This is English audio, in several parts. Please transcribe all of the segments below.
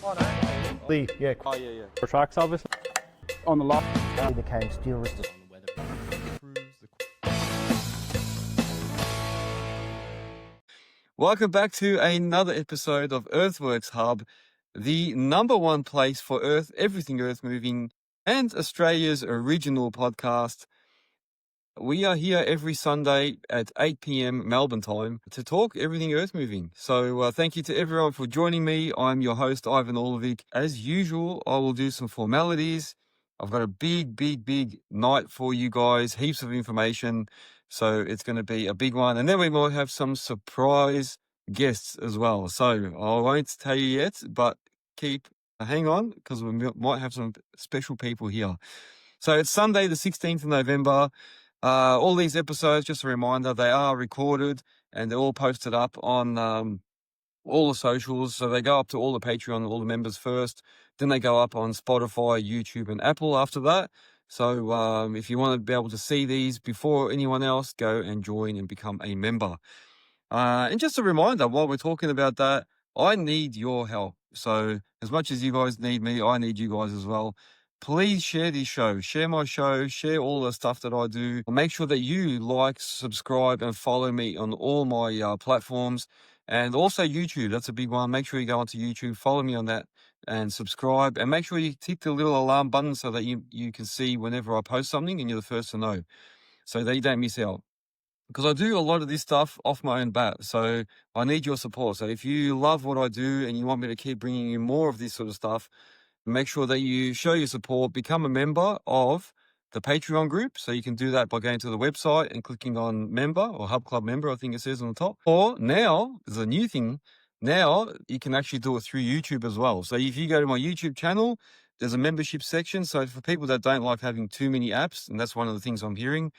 Yeah. Oh, yeah. For tracks, obviously. On the lot. He became steel resistant. Welcome back to another episode of Earthworks Hub, the #1 place for everything earth moving, and Australia's original podcast. We are here every Sunday at 8 p.m. Melbourne time to talk everything earth moving. So thank you to everyone for joining me. I'm your host, Ivan Orlovic. As usual, I will do some formalities. I've got a big night for you guys, heaps of information. So it's going to be a big one. And then we might have some surprise guests as well. So I won't tell you yet, but hang on, because we might have some special people here. So it's Sunday, the 16th of November. All these episodes, just a reminder, they are recorded and they're all posted up on all the socials. So they go up to all the Patreon, all the members first. Then they go up on Spotify, YouTube, and Apple after that. So if you want to be able to see these before anyone else, go and join and become a member. And just a reminder, while we're talking about that, I need your help. So as much as you guys need me, I need you guys as well. Please share this show, share my show, share all the stuff that I do. Make sure that you like, subscribe, and follow me on all my platforms. And also YouTube, that's a big one. Make sure you go onto YouTube, follow me on that, and subscribe. And make sure you tick the little alarm button so that you can see whenever I post something and you're the first to know, so that you don't miss out. Because I do a lot of this stuff off my own bat, so I need your support. So if you love what I do and you want me to keep bringing you more of this sort of stuff, make sure that you show your support, become a member of the Patreon group. So you can do that by going to the website and clicking on member or Hub Club member, I think it says on the top. Or now, there's a new thing, now you can actually do it through YouTube as well. So if you go to my YouTube channel, there's a membership section. So for people that don't like having too many apps, and that's one of the things I'm hearing,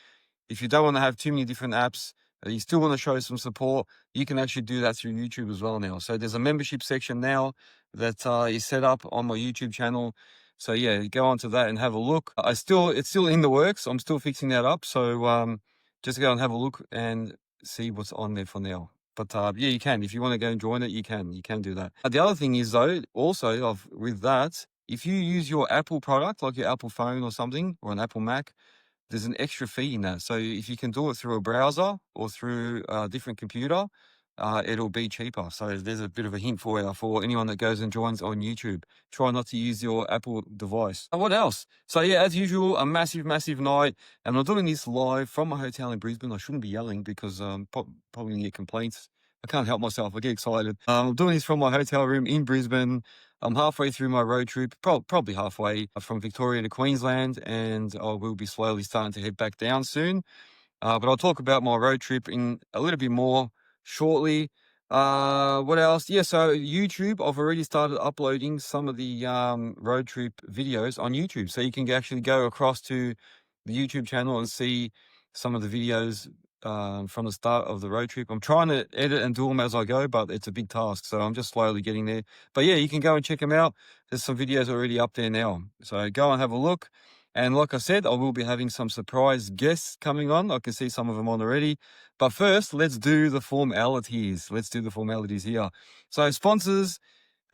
if you don't want to have too many different apps, you still want to show some support, you can actually do that through YouTube as well now. So there's a membership section now that is set up on my YouTube channel. So yeah, go onto that and have a look. It's still in the works. I'm still fixing that up. So just go and have a look and see what's on there for now. But yeah, you can. If you want to go and join it, you can do that. The other thing is though, also with that, if you use your Apple product, like your Apple phone or something, or an Apple Mac, there's an extra fee in that. So if you can do it through a browser or through a different computer, it'll be cheaper. So there's a bit of a hint for you, for anyone that goes and joins on YouTube. Try not to use your Apple device. What else? So yeah, as usual, a massive night. And I'm doing this live from my hotel in Brisbane. I shouldn't be yelling because probably going to get complaints. I can't help myself. I get excited. I'm doing this from my hotel room in Brisbane. I'm halfway through my road trip, probably halfway from Victoria to Queensland, and I will be slowly starting to head back down soon. But I'll talk about my road trip in a little bit more shortly. What else? Yeah, so YouTube, I've already started uploading some of the road trip videos on YouTube. So you can actually go across to the YouTube channel and see some of the videos from the start of the road trip. I'm trying to edit and do them as I go, but it's a big task, so I'm just slowly getting there. But yeah, you can go and check them out. There's some videos already up there now, so go and have a look. And like I said, I will be having some surprise guests coming on. I can see some of them on already. But first, let's do the formalities. Here. So sponsors,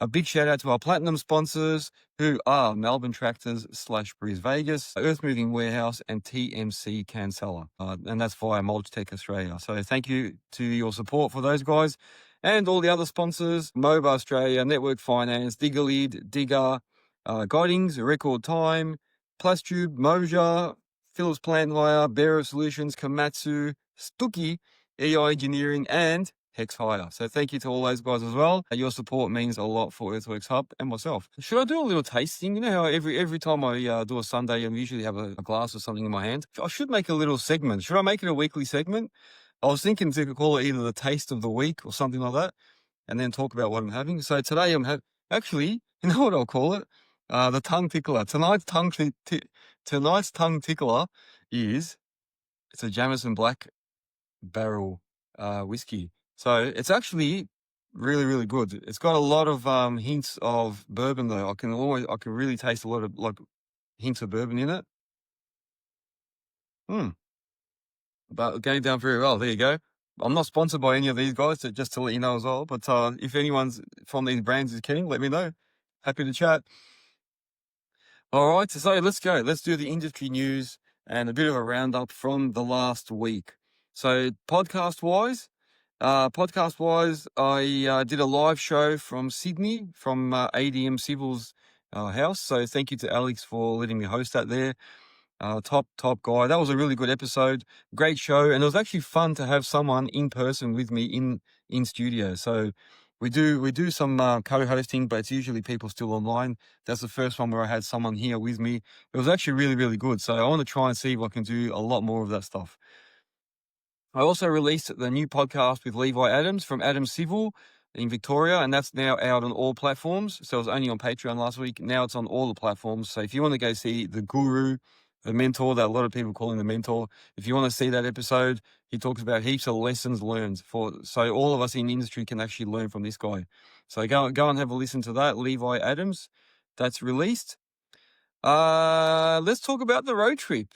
a big shout out to our platinum sponsors, who are Melbourne Tractors / Brisvegas, Earth Moving Warehouse, and TMC Cancela. And that's via Multitech Australia. So thank you to your support for those guys. And all the other sponsors, Moasure Australia, Network Finance, Digga, Godings, Record Time, Plastube, Moasure, Phillips Plant Hire, Bearer Solutions, Komatsu, Stucchi, EI Engineering, and Hex Hire. So thank you to all those guys as well. Your support means a lot for Earthworks Hub and myself. Should I do a little tasting? You know how every time I do a Sunday, I usually have a glass or something in my hand. I should make a little segment. Should I make it a weekly segment? I was thinking to call it either the taste of the week or something like that, and then talk about what I'm having. So today actually, you know what I'll call it? The tongue tickler. Tonight's tongue tickler it's a Jameson Black Barrel whiskey. So it's actually really good. It's got a lot of hints of bourbon though. I can really taste a lot of like hints of bourbon in it. But going down very well. There you go. I'm not sponsored by any of these guys, just to let you know as well. But if anyone's from these brands is kidding, let me know. Happy to chat. All right, so let's go. Let's do the industry news and a bit of a roundup from the last week. So podcast-wise, I did a live show from Sydney, from ADM Civil's house. So thank you to Alex for letting me host that there. Top guy. That was a really good episode. Great show, and it was actually fun to have someone in person with me in studio. So we do some co-hosting, but it's usually people still online. That's the first one where I had someone here with me. It was actually really good. So I want to try and see if I can do a lot more of that stuff. I also released the new podcast with Levi Adams from Adams Civil in Victoria, and that's now out on all platforms. So it was only on Patreon last week. Now it's on all the platforms. So if you want to go see the guru, the mentor that a lot of people call him the mentor, if you want to see that episode, he talks about heaps of lessons learned so all of us in the industry can actually learn from this guy. So go and have a listen to that, Levi Adams. That's released. Let's talk about the road trip.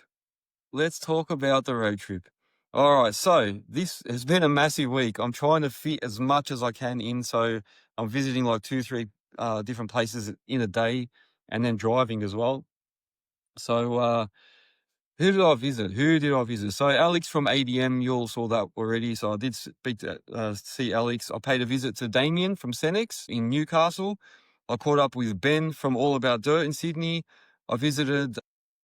All right, so this has been a massive week. I'm trying to fit as much as I can in, so I'm visiting like 2-3 different places in a day, and then driving as well. So who did I visit? So Alex from ADM, you all saw that already. So I did see Alex. I paid a visit to Damien from Cenex in Newcastle. I caught up with Ben from All About Dirt in Sydney. I visited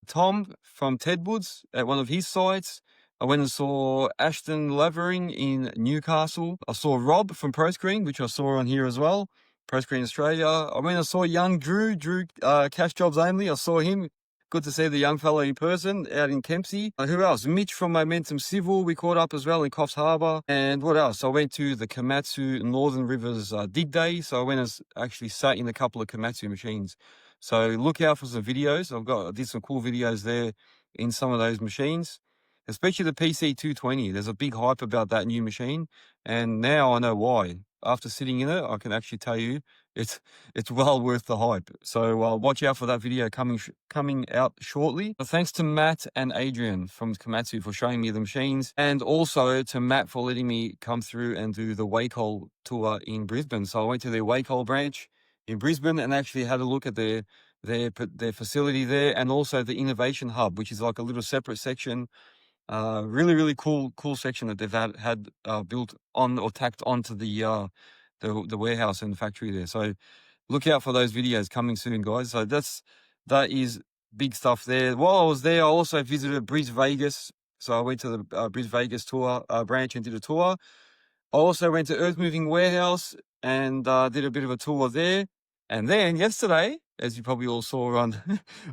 Tom from Tedwoods at one of his sites. I went and saw Ashton Lavering in Newcastle. I saw Rob from Pro Screen, which I saw on here as well. Pro Screen Australia. I went and saw young Drew, Cash Jobs Only. I saw him. Good to see the young fellow in person out in Kempsey. Who else? Mitch from Momentum Civil. We caught up as well in Coffs Harbour. And what else? I went to the Komatsu Northern Rivers Dig Day. So I went and actually sat in a couple of Komatsu machines. So look out for some videos. I did some cool videos there in some of those machines, especially the PC220. There's a big hype about that new machine, and now I know why. After sitting in it, I can actually tell you it's well worth the hype. So watch out for that video coming out shortly. Thanks to Matt and Adrian from Komatsu for showing me the machines, and also to Matt for letting me come through and do the Wakehole tour in Brisbane. So I went to their Wakehole branch in Brisbane and actually had a look at their facility there, and also the Innovation Hub, which is like a little separate section. Really cool section that they've had built on or tacked onto the warehouse and the factory there. So look out for those videos coming soon, guys. So that is big stuff there. While I was there, I also visited Brisvegas. So I went to the Brisvegas tour branch and did a tour. I also went to Earth Moving Warehouse and did a bit of a tour there. And then yesterday, as you probably all saw on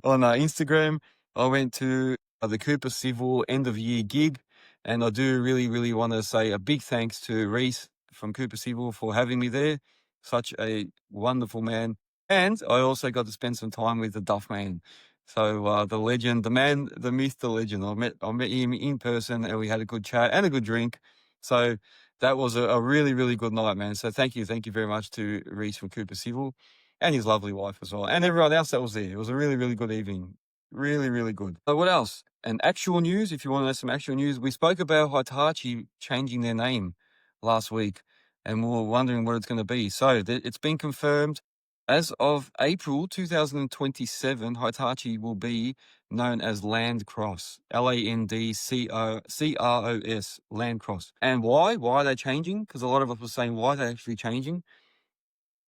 Instagram, I went to the Cooper Civil end of year gig, and I do really want to say a big thanks to Rhys from Cooper Civil for having me there. Such a wonderful man. And I also got to spend some time with the Duffman. So the legend, the man, the myth, the legend. I met him in person, and we had a good chat and a good drink. So that was a really good night, man. So thank you very much to Rhys from Cooper Civil and his lovely wife as well, and everyone else that was there. It was a really good evening. Really good. So what else? And actual news, if you want to know some actual news, we spoke about Hitachi changing their name last week, and we were wondering what it's going to be. So it's been confirmed. As of April 2027, Hitachi will be known as Landcross, Landcross, Landcross. And why? Why are they changing? Because a lot of us were saying, why are they actually changing?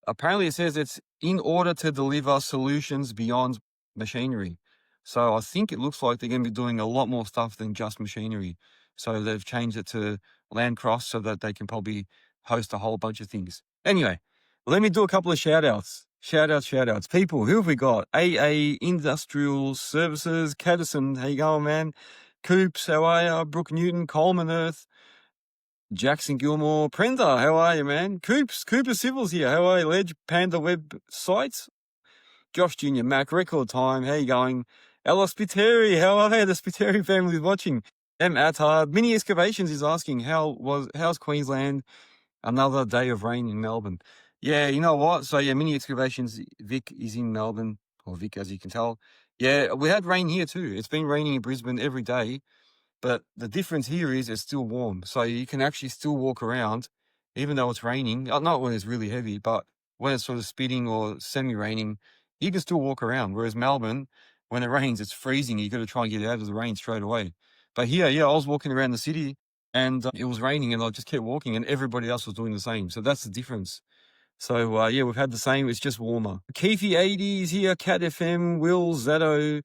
Apparently it says it's in order to deliver solutions beyond machinery. So I think it looks like they're going to be doing a lot more stuff than just machinery. So they've changed it to Landcross so that they can probably host a whole bunch of things. Anyway, let me do a couple of shout outs. Shout outs. People, who have we got? AA Industrial Services, Cadison, how you going, man? Coops, how are you? Brooke Newton, Coleman Earth, Jackson Gilmore, Prenda, how are you, man? Cooper Civil's here, how are you, Ledge? Panda Web Sites, Josh Jr., Mac, Record Time, how you going? Ella Spiteri, how are you? The Spiteri family is watching. M. Attard, Mini Excavations is asking, how's Queensland? Another day of rain in Melbourne. Yeah, you know what? So yeah, Mini Excavations, Vic is in Melbourne, or Vic as you can tell. Yeah, we had rain here too. It's been raining in Brisbane every day. But the difference here is it's still warm. So you can actually still walk around, even though it's raining. Not when it's really heavy, but when it's sort of spitting or semi-raining, you can still walk around. Whereas Melbourne, when it rains, it's freezing. You got to try and get out of the rain straight away. But here, yeah, I was walking around the city and it was raining and I just kept walking and everybody else was doing the same. So that's the difference. So, yeah, we've had the same. It's just warmer. Keefy 80s here, Cat FM, Will, Zato,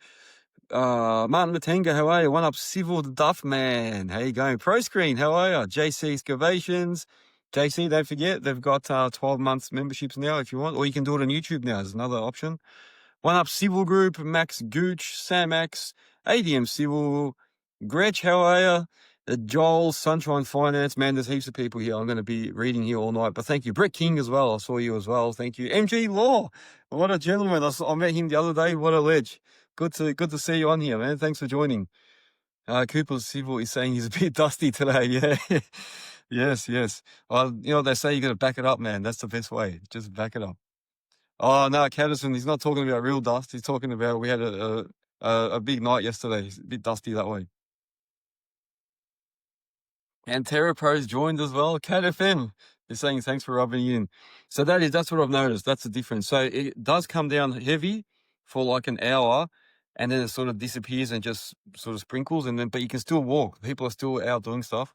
Martin Matenga, how are you? One up Civil Duffman. How you going? Pro Screen, how are you? JC Excavations. JC, don't forget, they've got 12 months memberships now if you want, or you can do it on YouTube now. There's another option. One up Civil Group, Max Gooch, Sam X, ADM Civil, Gretch, how are you? Joel, Sunshine Finance. Man, there's heaps of people here. I'm going to be reading here all night, but thank you. Brett King as well. I saw you as well. Thank you. MG Law. What a gentleman. I met him the other day. What a ledge. Good to see you on here, man. Thanks for joining. Cooper Civil is saying he's a bit dusty today. Yeah. Yes. Well, you know, they say you got to back it up, man. That's the best way. Just back it up. Oh, no, Caddison, he's not talking about real dust. He's talking about we had a big night yesterday. It's a bit dusty that way. And Terra Pro's joined as well. Cat FM is saying thanks for rubbing in. So that's what I've noticed. That's the difference. So it does come down heavy for like an hour and then it sort of disappears and just sort of sprinkles but you can still walk. People are still out doing stuff.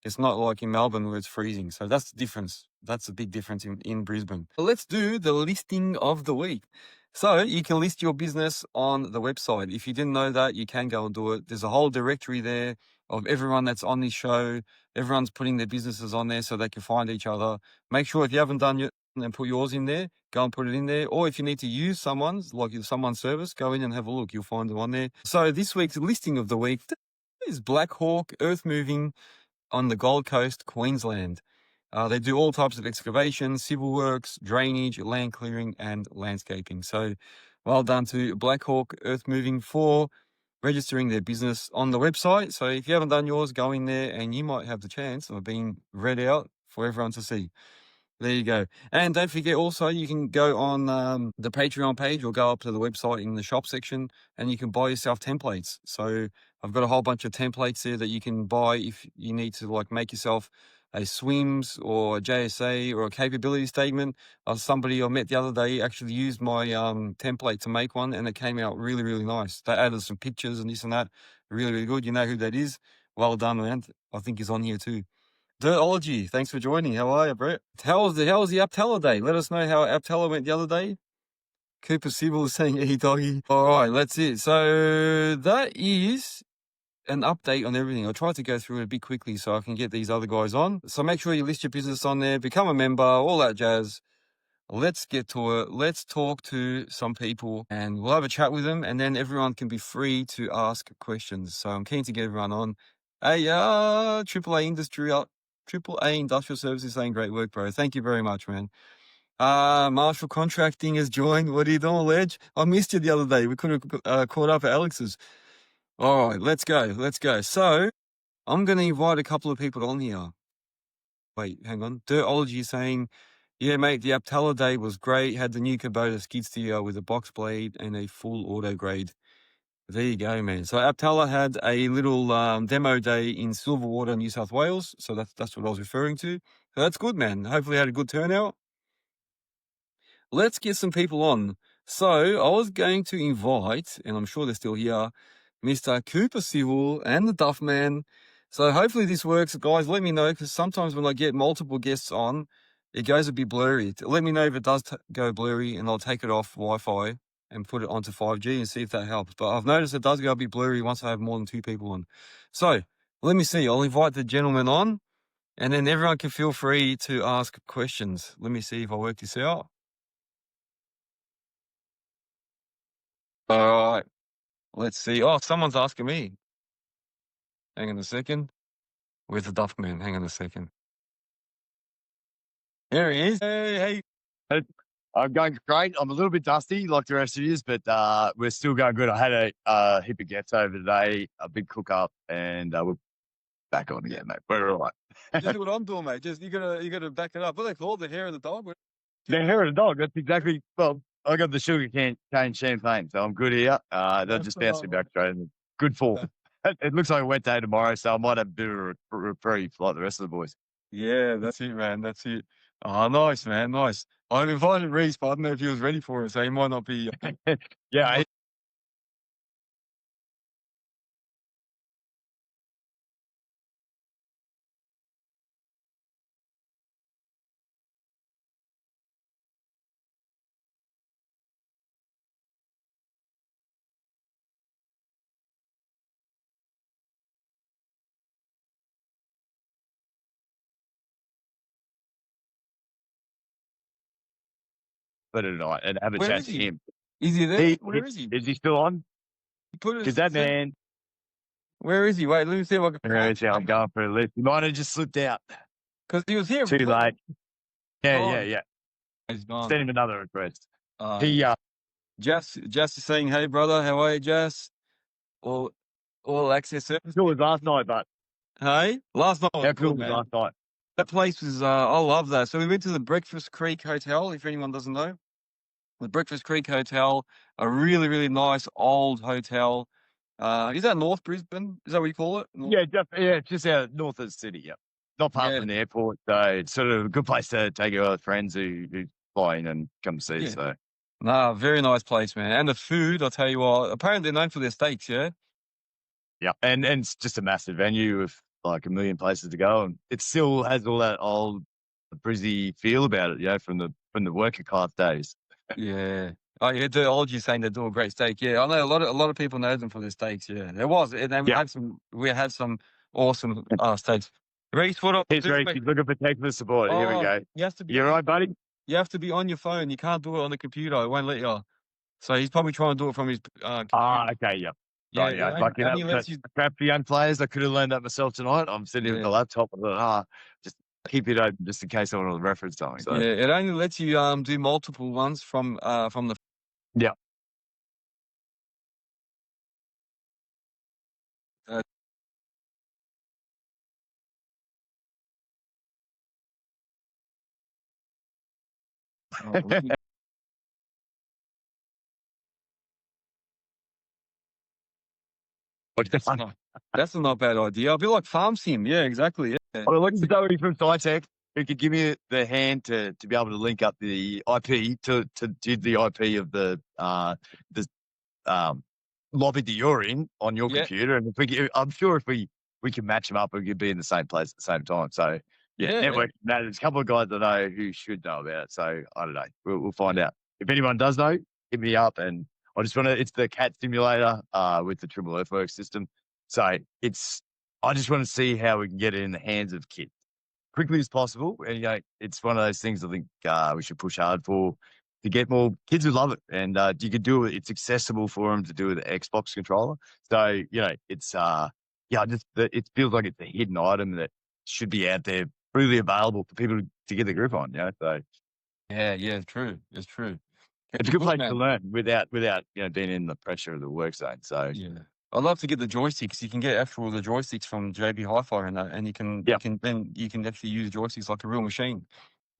It's not like in Melbourne where it's freezing. So that's the difference. That's the big difference in Brisbane. Let's do the listing of the week. So you can list your business on the website. If you didn't know that, you can go and do it. There's a whole directory there of everyone that's on this show. Everyone's putting their businesses on there so they can find each other. Make sure if you haven't done it and put yours in there, go and put it in there. Or if you need to use someone's service, go in and have a look. You'll find them on there. So this week's listing of the week is Black Hawk Earth Moving on the Gold Coast, Queensland. They do all types of excavation, civil works, drainage, land clearing, and landscaping. So well done to Black Hawk Earth Moving for registering their business on the website. So if you haven't done yours, go in there and you might have the chance of being read out for everyone to see. There you go. And don't forget also, you can go on the Patreon page or go up to the website in the shop section and you can buy yourself templates. So I've got a whole bunch of templates there that you can buy if you need to like make yourself a SWIMS or a JSA or a capability statement. Somebody I met the other day actually used my template to make one and it came out really, really nice. They added some pictures and this and that. Really, really good. You know who that is? Well done, man. I think he's on here too. Dirtology, thanks for joining. How are you, Brett? How was the Aptella day? Let us know how Aptella went the other day. Cooper Civil is saying, hey, doggy. All right, that's it. So that is an update on everything. I tried to go through it a bit quickly so I can get these other guys on. So make sure you list your business on there, become a member, all that jazz. Let's get to it. Let's talk to some people and we'll have a chat with them and then everyone can be free to ask questions. So I'm keen to get everyone on. Hey, AAA Industrial Services saying great work, bro. Thank you very much, man. Marshall Contracting has joined. What are you doing, Ledge? I missed you the other day. We could have caught up at Alex's. All right, let's go. So I'm going to invite a couple of people on here. Wait, hang on. Dirtology saying, yeah, mate, the Aptella day was great. Had the new Kubota skid steer with a box blade and a full auto grade. There you go, man. So Aptella had a little demo day in Silverwater, New South Wales. So that's what I was referring to. So that's good, man. Hopefully had a good turnout. Let's get some people on. So I was going to invite, and I'm sure they're still here, Mr. Cooper Civil and the Duffman. So hopefully this works. Guys, let me know, because sometimes when I get multiple guests on, it goes a bit blurry. Let me know if it does go blurry, and I'll take it off Wi-Fi and put it onto 5G and see if that helps. But I've noticed it does go a bit blurry once I have more than 2 people on. So let me see. I'll invite the gentleman on, and then everyone can feel free to ask questions. Let me see if I work this out. All right. Let's see. Oh, someone's asking me. Hang on a second. Where's the Duffman? Hang on a second. There he is. Hey. I'm going great. I'm a little bit dusty like the rest of you, but we're still going good. I had a heap of gets over today, a big cook up, and we're back on again, mate. We're all right. Just what I'm doing, mate. Just you gotta back it up. What are they called? The hair of the dog? The hair of the dog. That's exactly. Well, I got the sugar cane champagne, so I'm good here. They'll just bounce me back straight in. Good fall. It looks like a wet day tomorrow, so I might have a bit of a reprieve like the rest of the boys. Yeah, that's it, man. That's it. Oh, nice, man. Nice. I've invited Rhys, but I don't know if he was ready for it, so he might not be. Yeah, for tonight and have a Where chat is to he? him. Is he there? Where is he? Is he still on? He put Because us. that man, Where is he? Wait, let me see if I can. that's how I'm going for a list. He might have just slipped out. Because he was here. Too late. Yeah, Gone. yeah, yeah. He's gone. Send him another request. Uh, He, Jess is saying, "Hey brother, how are you, Jess? All access service. cool was last night, but Hey, last night was how cool good, was man. last night? That place was. I love that. So we went to the Breakfast Creek Hotel. If anyone doesn't know, the Breakfast Creek Hotel, a really really nice old hotel. Is that North Brisbane? Is that what you call it? North? Yeah, just out north of the city. Yeah, not far Yeah. from the airport, so it's sort of a good place to take your friends who fly in and come see. Yeah. So Nah, very nice place, man. And the food, I'll tell you what. Apparently, they're known for their steaks. Yeah. yeah, and it's just a massive venue with like a million places to go, and it still has all that old Brizzy feel about it. Yeah, from the worker class days. Yeah. Oh, yeah, the old you saying they do a great steak. Yeah, I know a lot of people know them for their steaks. Yeah, there was, and then Yeah. we had some awesome steaks. Rhys, what up? Here's Rhys. He's looking for technical support. Here we go. You have to be. You all right, buddy? You have to be on your phone. You can't do it on the computer. It won't let you. So he's probably trying to do it from his computer. Okay, yeah. Yeah, Right, yeah. it Like, only lets you. crap for young players. I could have learned that myself tonight. I'm sitting with the laptop and just keep it open just in case I want to reference something. So. Yeah, it only lets you do multiple ones from the. Yeah. That's a not bad idea. I'll be like farm sim. Yeah, exactly. Yeah. Well, look for somebody from SciTech who could give me the hand to be able to link up the IP to do the IP of the lobby that you're in on your computer. And I'm sure if we can match them up, we could be in the same place at the same time. So network matters. A couple of guys I know who should know about it. So I don't know. We'll find out. If anyone does know, hit me up. And I just want to. It's the CAT simulator with the triple Earthworks system. So I just want to see how we can get it in the hands of kids quickly as possible. And it's one of those things I think we should push hard for to get more kids who love it. And you could do it. It's accessible for them to do with the Xbox controller. So it's it feels like it's a hidden item that should be out there, freely available for people to get the grip on. So Yeah, true. It's true. it's a good place to learn without being in the pressure of the work zone. So yeah. I'd love to get the joysticks. You can get the joysticks from JB Hi-Fi and that, and you can actually use joysticks like a real machine.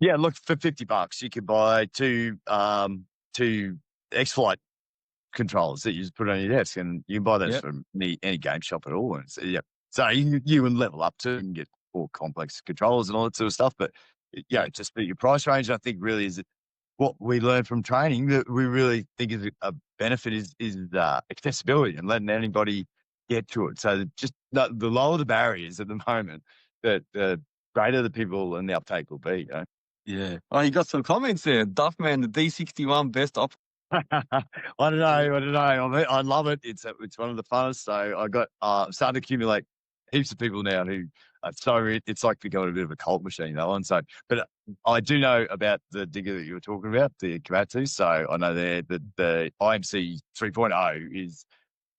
Yeah, look, for $50, you could buy two X-Flight controllers that you just put on your desk, and you can buy those from any game shop at all. And so you can level up to and get more complex controllers and all that sort of stuff. But just your price range, I think, really is what we learned from training that we really think is a benefit is accessibility and letting anybody get to it. So just the lower the barriers at the moment, the greater the people and the uptake will be. Yeah. Oh, you got some comments there. Duffman, the D61 best op. I don't know. I love it. It's one of the funnest. So I got starting to accumulate heaps of people now who it's like becoming a bit of a cult machine, that one. So, but I do know about the Digga that you were talking about, the Komatsu. So I know the IMC 3.0 is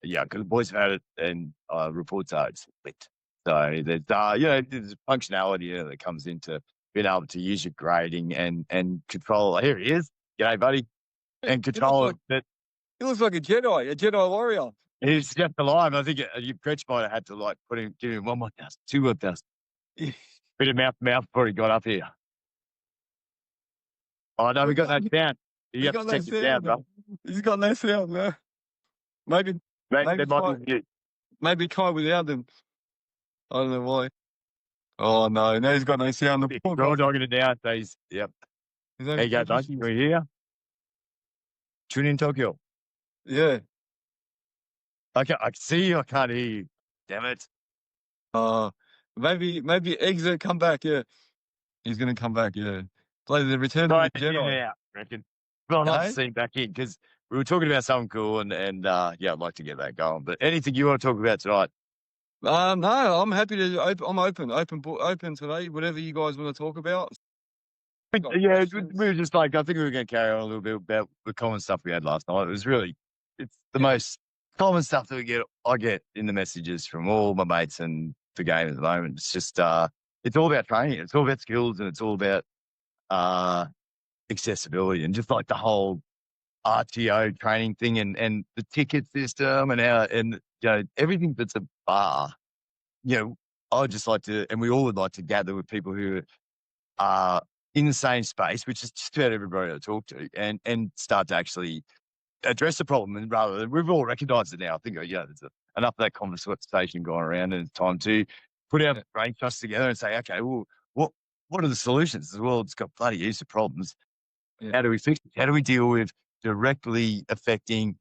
because the boys have had it and reports are it's lit. So there's there's functionality that comes into being able to use your grading and control. Here he is. G'day, buddy. And control that. He looks like a Jedi warrior. He's just alive. I think Gretsch might have had to give him one more dust, two more dust. Bit of mouth before he got up here. Oh no, we got no sound. You have to check the sound, bro. He's got no sound, man. Maybe try without them. I don't know why. Oh no, now he's got no sound. We're all dogging it down. So He's There you go, mate. We're here. Tune in Tokyo. Yeah. Okay, I can see you. I can't hear you. Damn it. Maybe Xero come back. Yeah, he's gonna come back. Yeah, play the Return of the Jedi. Yeah, I reckon. Well, I'd like Hey? to see him back in because we were talking about something cool and yeah, I'd like to get that going. But anything you want to talk about tonight? No, I'm happy to. I'm open today. Whatever you guys want to talk about. Yeah, we were just like, I think we were going to carry on a little bit about the common stuff we had last night. It was really, it's the most common stuff that I get in the messages from all my mates and the game at the moment. It's just, it's all about training. It's all about skills and it's all about accessibility and just like the whole RTO training thing and the ticket system and everything that's a bar. I would just like to, and we all would like to gather with people who are in the same space, which is just about everybody I talk to, and start to actually address the problem. And rather than, we've all recognised it now. I think, there's enough of that conversation going around, and it's time to put our brain trusts together and say, okay, well, what are the solutions? The world's got bloody heaps of problems. Yeah. How do we fix it? How do we deal with directly affecting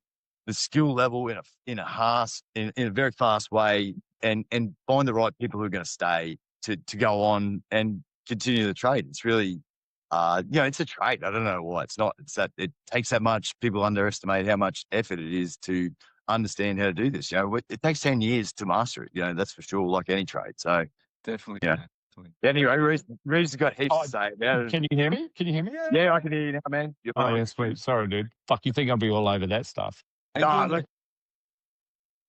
the skill level in a very fast way, and find the right people who are going to stay to go on and continue the trade? It's really, it's a trade. I don't know why it's not. It's that it takes that much. People underestimate how much effort it is to understand how to do this. It takes 10 years to master it. That's for sure. Like any trade. So definitely. Yeah. Anyway, Rhys has got heaps to say about it. Can you hear me? Yeah, I can hear you now, man. You're fine. Yeah, sweet. Sorry, dude. Fuck, you think I'll be all over that stuff? Look,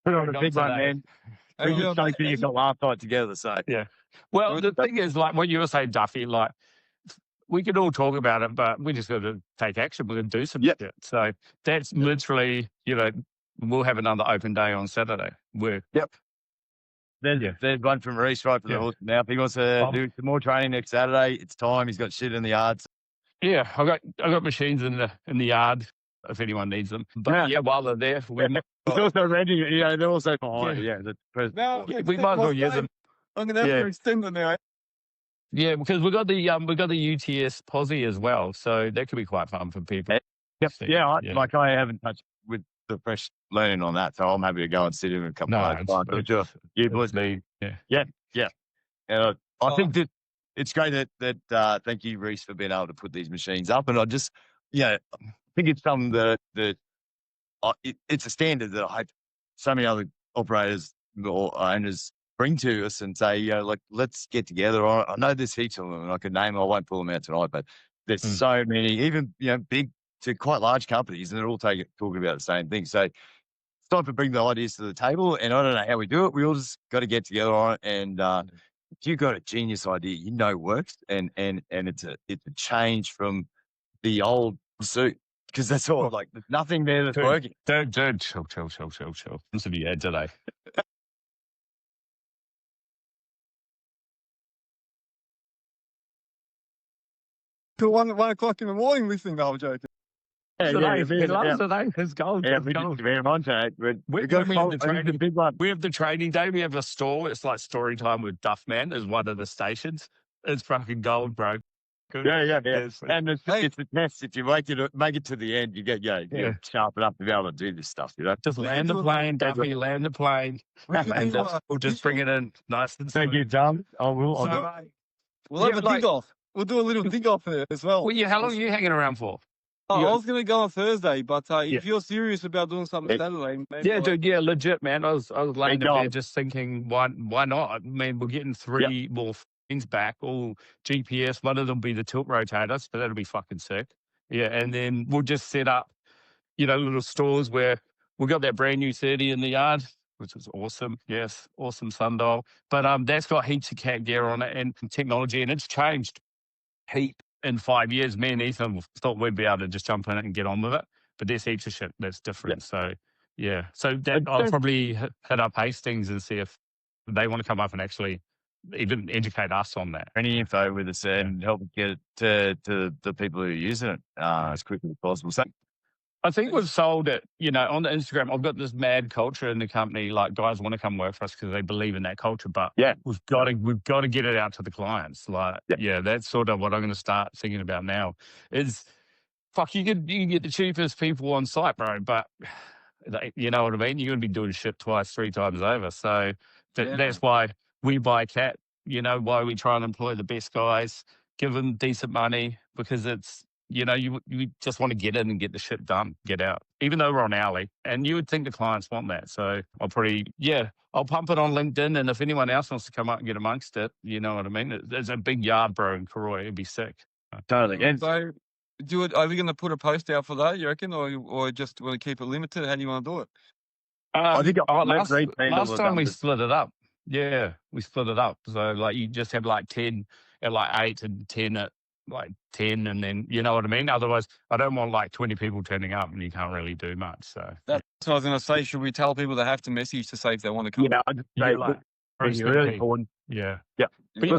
put on a big one, man. We just don't think you got last night together, so. Yeah. Well, the thing is, like what you were saying, Duffy, like we can all talk about it, but we just got to take action. We're going to do some shit. So that's literally, we'll have another open day on Saturday. There's one from Rhys right for the horse. Now, if he wants to do some more training next Saturday, it's time. He's got shit in the yard. Yeah, I got machines in the yard if anyone needs them. But while they're there, it's also ready. They're also behind. We might as well use them. I'm gonna have to extend them now. Yeah, because we got the UTS posse as well, so that could be quite fun for people. I haven't touched with the fresh learning on that, so I'm happy to go and sit in a couple of times. I think that it's great that thank you, Rhys, for being able to put these machines up, and I just I think it's something that it's a standard that I hope so many other operators or owners bring to us and say, let's get together. I know there's heaps of them, and I could name them. I won't pull them out tonight, but there's so many, even big to quite large companies, and they're all talking about the same thing. So it's time to bring the ideas to the table, and I don't know how we do it. We all just got to get together on it. And if you've got a genius idea, works, and it's a change from the old pursuit, because that's all. Like there's nothing there that's working. Dude, chill. This will be Ed today. Till 1 o'clock in the morning listening. No, I'm joking. He loves it, It's gold. Yeah, we just very much. We have the training day. We have a stall. It's like story time with Duffman as one of the stations. It's fucking gold, bro. Good. Yeah. And it's a test. If you make it to the end, you get sharp enough to be able to do this stuff. Just land the plane, Duffy. Land the plane. We'll just bring it in nice and thank you, Tom. We'll have a dig off. We'll do a little dig off there as well. How long are you hanging around for? I was going to go on Thursday, but if you're serious about doing something Saturday, maybe dude, legit, man. I was laying there just thinking, why not? I mean, we're getting 3 more things back, all GPS. One of them will be the tilt rotators, but that'll be fucking sick. Yeah, and then we'll just set up, little stores where we've got that brand new 30 in the yard, which is awesome. Yes, awesome sundial. But that's got heaps of cat gear on it and technology, and it's changed heap in 5 years. Me and Ethan thought we'd be able to just jump in it and get on with it, but there's heaps of shit that's different. So I'll probably hit up Hastings and see if they want to come up and actually even educate us on that. Any info with us and help get it to the people who are using it as quickly as possible. So I think we've sold it, on the Instagram. I've got this mad culture in the company. Like guys want to come work for us because they believe in that culture. But we've got to get it out to the clients. Like, that's sort of what I'm going to start thinking about now. Is fuck, you can get the cheapest people on site, bro. But you know what I mean. You're going to be doing shit twice, 3 times over. So that's why we buy Cat. Why we try and employ the best guys, give them decent money, because it's. You just want to get in and get the shit done, get out, even though we're on hourly. And you would think the clients want that. So I'll pump it on LinkedIn. And if anyone else wants to come up and get amongst it, you know what I mean? There's a big yard, bro, in Karoi. It'd be sick. Totally. And So, are we going to put a post out for that, you reckon? Or just want to keep it limited? How do you want to do it? I think last time we split it up. Yeah, we split it up. So, like, you just have like 10 at like 8 and 10 at like 10, and then you know what I mean. Otherwise, I don't want like 20 people turning up and you can't really do much. So that's what I was going to say. Should we tell people they have to message to say if they want to come? Yeah, I'd say it's really important. Yeah. But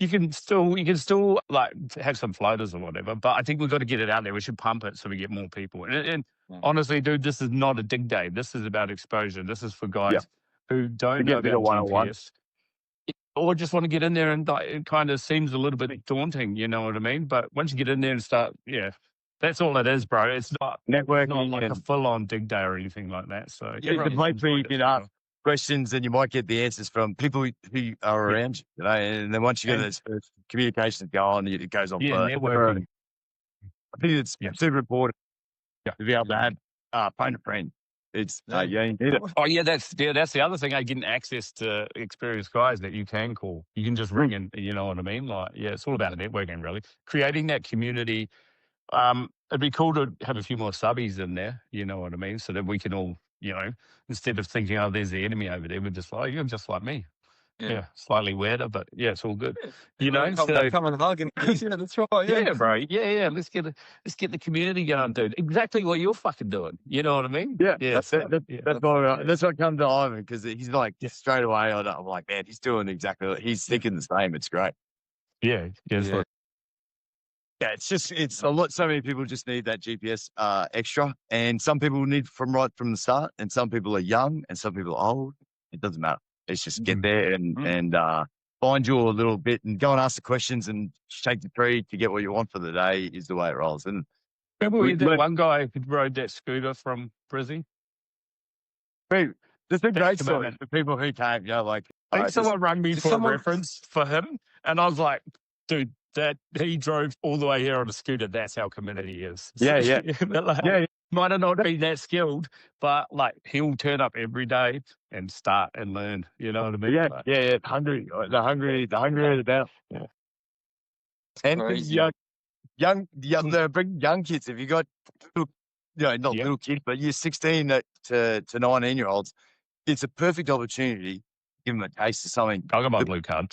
you can still like have some floaters or whatever. But I think we've got to get it out there. We should pump it so we get more people. And honestly, dude, this is not a dig day. This is about exposure. This is for guys who don't know about GPS. Or just want to get in there, and it kind of seems a little bit daunting, you know what I mean? But once you get in there and start, that's all it is, bro. It's not networking, not like a full-on dig day or anything like that. So it's a place where you can ask questions and you might get the answers from people who are around you, and then once you get those first communications going, it goes on. Networking. I think it's super important to be able to have phone a friend. It's you need it. Oh yeah, that's the other thing. Getting access to experienced guys that you can call. You can just ring and you know what I mean. Like, it's all about networking, really. Creating that community. It'd be cool to have a few more subbies in there. You know what I mean, so that we can all, instead of thinking, oh, there's the enemy over there, we're just like, you're just like me. Yeah, slightly weirder, but it's all good. Come and hug and that's right. Yeah, bro. Yeah. Let's get the community going, dude. Exactly what you're fucking doing. You know what I mean? Yeah. That's what comes to Ivan, because he's like straight away. I'm like, man, he's doing exactly. He's thinking the same. It's great. Yeah. It's a lot. So many people just need that GPS extra, and some people need right from the start, and some people are young, and some people are old. It doesn't matter. It's just get there and find your little bit and go and ask the questions and shake the tree to get what you want for the day is the way it rolls. And remember that one guy who rode that scooter from Brisbane? There's a great story for people who came, I think someone rang me for a reference for him, and I was like, dude, that he drove all the way here on a scooter. That's how committed he is. Might have not been that skilled, but like he'll turn up every day and start and learn. You know what I mean? Hungry. The hungry about. Yeah. And they bring young kids. If you got, little kids, but you're 16 to 19-year-olds, it's a perfect opportunity to give them a taste of something. I got my blue card.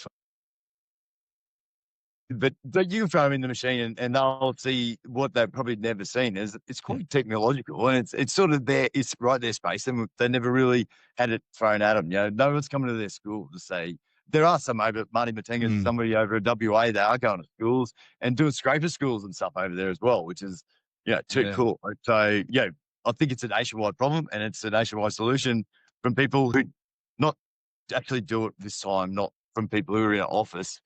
But you throw them in the machine and they'll see what they've probably never seen. It's quite technological, and it's sort of there. It's right their space, and they never really had it thrown at them. No one's coming to their school to say. There are some over at Marty Matenga's, somebody over at WA. They are going to schools and doing scraper schools and stuff over there as well, which is too cool. So I think it's a nationwide problem, and it's a nationwide solution from people who not actually do it this time, not from people who are in an office.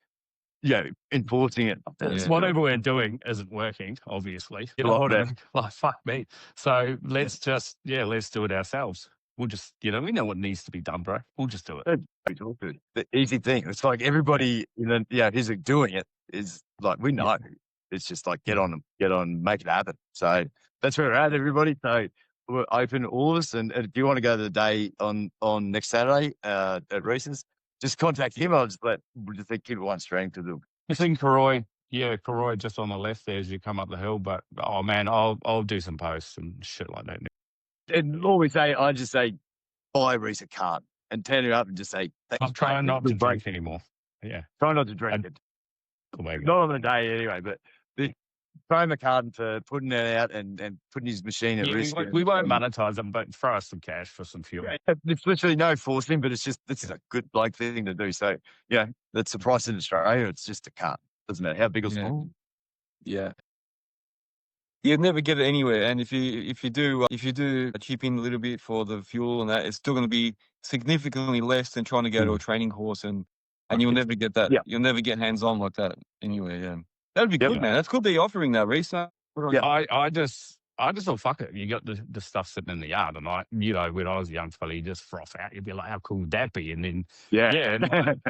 Enforcing it. Whatever we're doing isn't working, obviously. You know what I mean? Like, fuck me. So let's just, let's do it ourselves. We'll just, we know what needs to be done, bro. We'll just do it. The easy thing. It's like everybody, who's doing it is like, we know. It's just like, get on, make it happen. So that's where we're at, everybody. So we're open, all of us. And if you want to go to the day on next Saturday at Rhys's, just contact him. I'll just keep it one string to the. It's in Karoi. Yeah, Karoi, just on the left there as you come up the hill. But oh man, I'll do some posts and shit like that. And I just say, buy Rhys a card and turn it up and just say. I'm trying not to drink anymore. Yeah, try not to drink it. Not on the day anyway, but. Throw him a card for putting it out and putting his machine at risk. We won't monetize them, but throw us some cash for some fuel. There's literally no forcing, but it's just, this is a good thing to do. So, that's the price in Australia. It's just a card. Doesn't matter how big or small. Yeah. You'd never get it anywhere. And if you do chip in a little bit for the fuel and that, it's still going to be significantly less than trying to go to a training course, and you'll never get that. Yeah. You'll never get hands on like that anywhere. Yeah, that'd be Yep. good, man. That's good that you're offering that, Rhys. I just thought, fuck it. You got the stuff sitting in the yard, and when I was a young fella, you just froth out. You'd be like, how cool would that be? And then and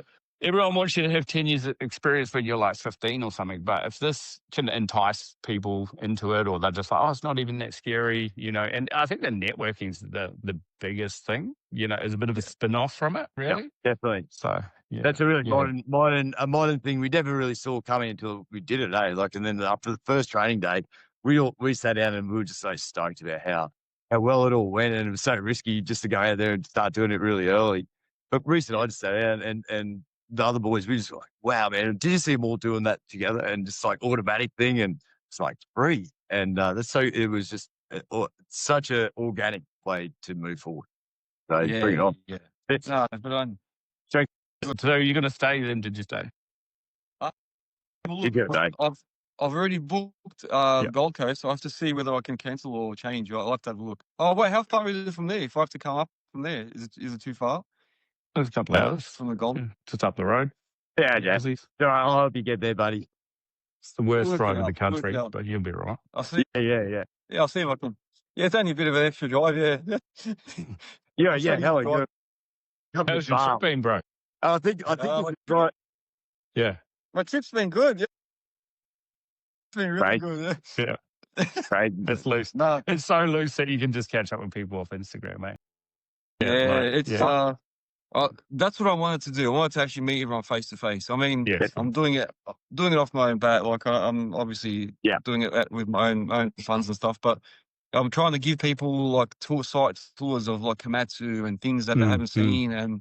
everyone wants you to have 10 years experience when you're like 15 or something. But if this can entice people into it, or they're just like, oh, it's not even that scary, And I think the networking's the biggest thing, is a bit of a spin-off from it, really. Yep, definitely. So that's a really modern thing we never really saw coming until we did it, eh? Like, and then after the first training day, we sat down and we were just so stoked about how well it all went, and it was so risky just to go out there and start doing it really early. But Rhys and I just sat down and the other boys, we just like, wow, man, did you see them all doing that together? And just like automatic thing, and it's like free. And it was just such an organic way to move forward. So bring it on. Yeah. It's, No, but I'm. So you're going to stay then, did you stay? I've already booked Gold Coast, so I have to see whether I can cancel or change. I'll have to have a look. Oh, wait, how far is it from there? If I have to come up from there, is it too far? It's a couple hours from the Gold. Just up the road. Yeah. I'll help you get there, buddy. It's the worst road in the country, but you'll be right. I'll see. Yeah. Yeah, I'll see if I can. Yeah, it's only a bit of an extra drive, yeah. Yeah, hell yeah. How's your trip been, bro? I think it's right. Yeah. My trip's been good, yeah. It's been really good, yeah. Right. It's loose. No. It's so loose that you can just catch up with people off Instagram, mate. That's what I wanted to do. I wanted to actually meet everyone face to face. I mean, I'm doing it off my own bat. Like I'm obviously doing it with my own funds and stuff, but I'm trying to give people like tours of like Komatsu and things that they haven't seen, and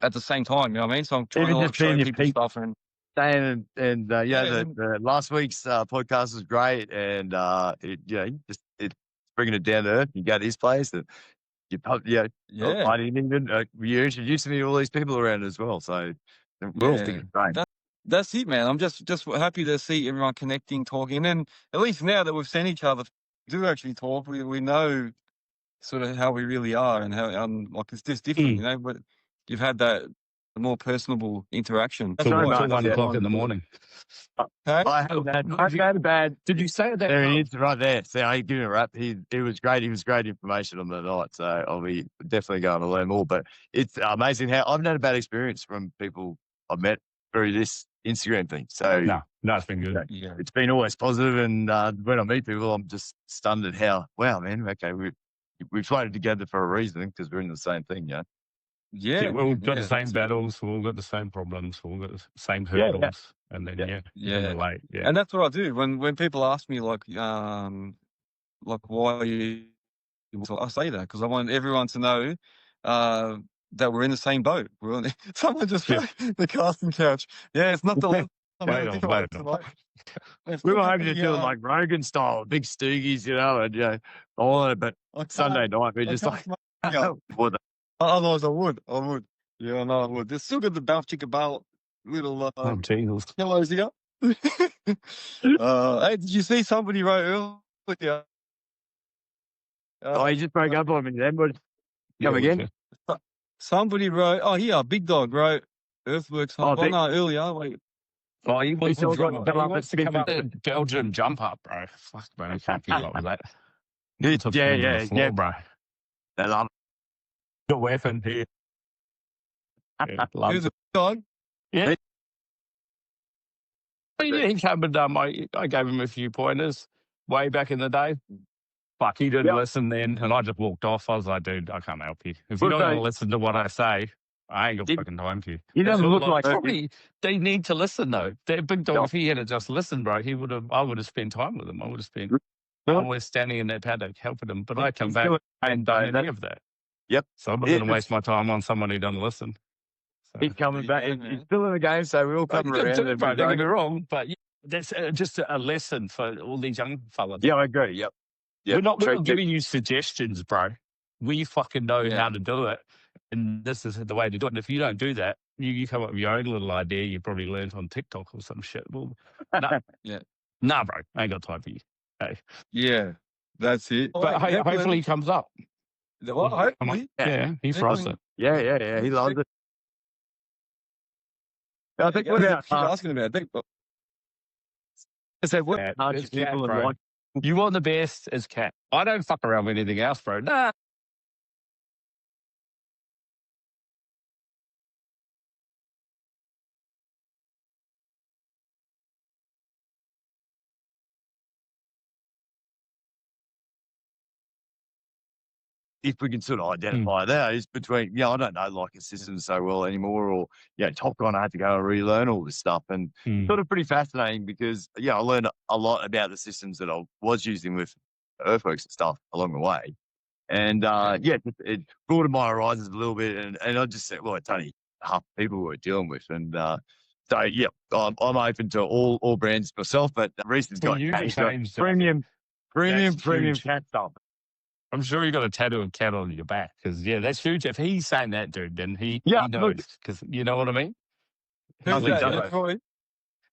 at the same time, you know what I mean? So I'm trying to like, show people stuff and. The last week's podcast was great, and it's bringing it down to earth. You go to his place, and you introduced me to all these people around as well. So we're all thinking great. That's it, man. I'm just happy to see everyone connecting, talking, and at least now that we've seen each other, we do actually talk. We know sort of how we really are, and how like it's just different, But you've had that more personable interaction. Till 1 o'clock in the morning. Hey? I had bad. Did you say that? There he is, right there. So I give him a wrap. It was great. He was great information on the night. So I'll be definitely going to learn more. But it's amazing how I've had a bad experience from people I've met through this Instagram thing. So no, it's been good. Yeah. It's been always positive, and when I meet people, I'm just stunned at how man. Okay, we floated together for a reason because we're in the same thing, Yeah, we've all got the same battles, we've all got the same problems, we've all got the same hurdles, and then relate. Yeah. And that's what I do when people ask me like why you. I say that because I want everyone to know that we're in the same boat. Someone just the casting couch. Yeah, it's not the. We were hoping to do it like Rogan style, big stoogies, and all of it. But Sunday night we just like. Otherwise, I would. Yeah, no, I would. There's still got the Duff chicken belt, little Jesus. Hellos here. Hey, did you see somebody wrote earlier? He just broke up on me then. But come again? Somebody wrote. Oh, here, Big Dog wrote Earthworks Hub. Earlier. Wait. Oh, he wants to come up with Belgian jump up, bro. Fuck, man, I can't keep up with that. Yeah, bro. They love the weapon here. Who's a dog? Yeah. He came and I gave him a few pointers way back in the day. Fuck, he didn't listen then, and I just walked off. I was like, dude, I can't help you. If you're not going to listen to what I say, I ain't got fucking time for you. He doesn't look like probably they need to listen though. That Big Dog, if he had just listened, bro, I would have spent time with him. I would have spent hours standing in that paddock helping him. But I come back and don't any of that. Yep. So I'm not going to waste my time on someone who doesn't listen. So, he's coming back. He's still in the game, so we're all coming around. Don't get me wrong, but that's just a lesson for all these young fellas. Yeah, I agree. Yep. We're not giving you suggestions, bro. We fucking know how to do it, and this is the way to do it. And if you don't do that, you come up with your own little idea you probably learned on TikTok or some shit. Well, nah, bro, I ain't got time for you. Hey. Yeah, that's it. But hopefully he comes up. Well, hopefully. Yeah, he froze it. Yeah. He loves it. I think without keep asking about it. I said, what Cat. hardship It's cat, people in bro. life? You want the best as cat. I don't fuck around with anything else, bro. Nah. If we can sort of identify those between, I don't know like a system so well anymore, or Top Gun, I had to go and relearn all this stuff, and sort of pretty fascinating because I learned a lot about the systems that I was using with Earthworks and stuff along the way, and it broadened my horizons a little bit, and I just said, well, it's only half the people we're dealing with, and so I'm open to all brands myself, but Rhys has got premium cat stuff. I'm sure you got a tattoo of cat on your back because that's huge. If he's saying that, dude, then he knows because you know what I mean. Who's that?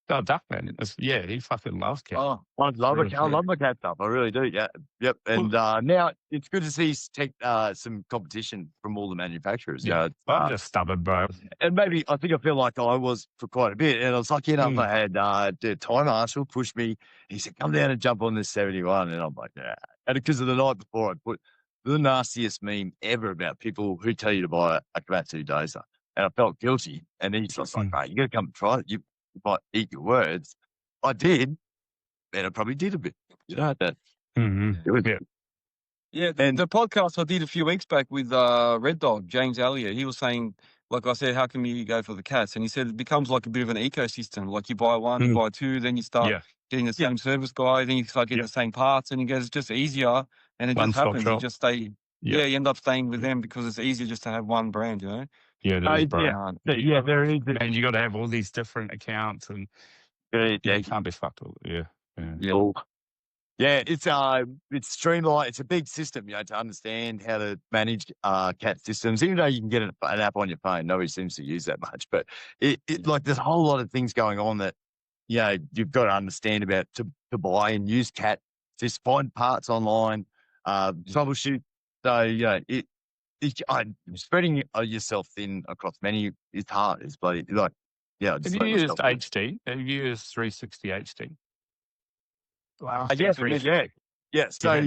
Oh, Duffman. He fucking loves cat. Oh, I love my cat stuff. I really do. Yeah, yep. And now it's good to see some competition from all the manufacturers. Yeah, I'm just stubborn, bro. And maybe I feel like I was for quite a bit, and I was lucky enough. I had the Thai marshal push me. He said, "Come down and jump on this 71," and I'm like, "Yeah." And because of the night before, I put the nastiest meme ever about people who tell you to buy a Komatsu dozer, and I felt guilty. And then he's just like, "Mate, you got to come and try it. You might eat your words." I did, and I probably did a bit. That. It was and the podcast I did a few weeks back with Red Dog, James Elliott, he was saying, like I said, how can you go for the cats? And he said it becomes like a bit of an ecosystem. Like you buy one, you buy two, then you start getting the same service guy, then you start getting the same parts, and he goes, it's just easier, and it just happens. You just stay, you end up staying with them because it's easier just to have one brand, you know? Yeah, there is, bro. There is. And you got to have all these different accounts, and you can't be fucked with it. Yeah, it's streamlined. It's a big system, to understand how to manage cat systems. Even though you can get an app on your phone, nobody seems to use that much. But it like there's a whole lot of things going on that you've got to understand about to buy and use cat. Just find parts online, troubleshoot. So spreading yourself thin across many is hard. It's bloody like Have you used HD? Have you used 360 HD? Wow. Yes. So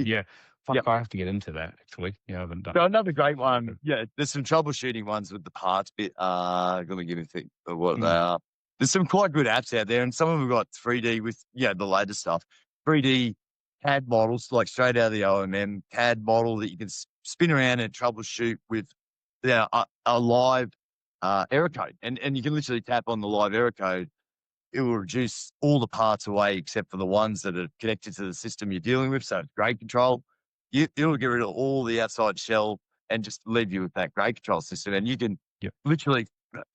Fuck, I have to get into that actually. I haven't done. So another great one. Yeah, there's some troubleshooting ones with the parts bit. Let me give you a think of what they are. There's some quite good apps out there, and some of them have got 3D with the latest stuff. 3D CAD models, like straight out of the OMM CAD model that you can spin around and troubleshoot with a live error code, and you can literally tap on the live error code. It will reduce all the parts away except for the ones that are connected to the system you're dealing with. So it's grade control. It'll get rid of all the outside shell and just leave you with that grade control system. And you can literally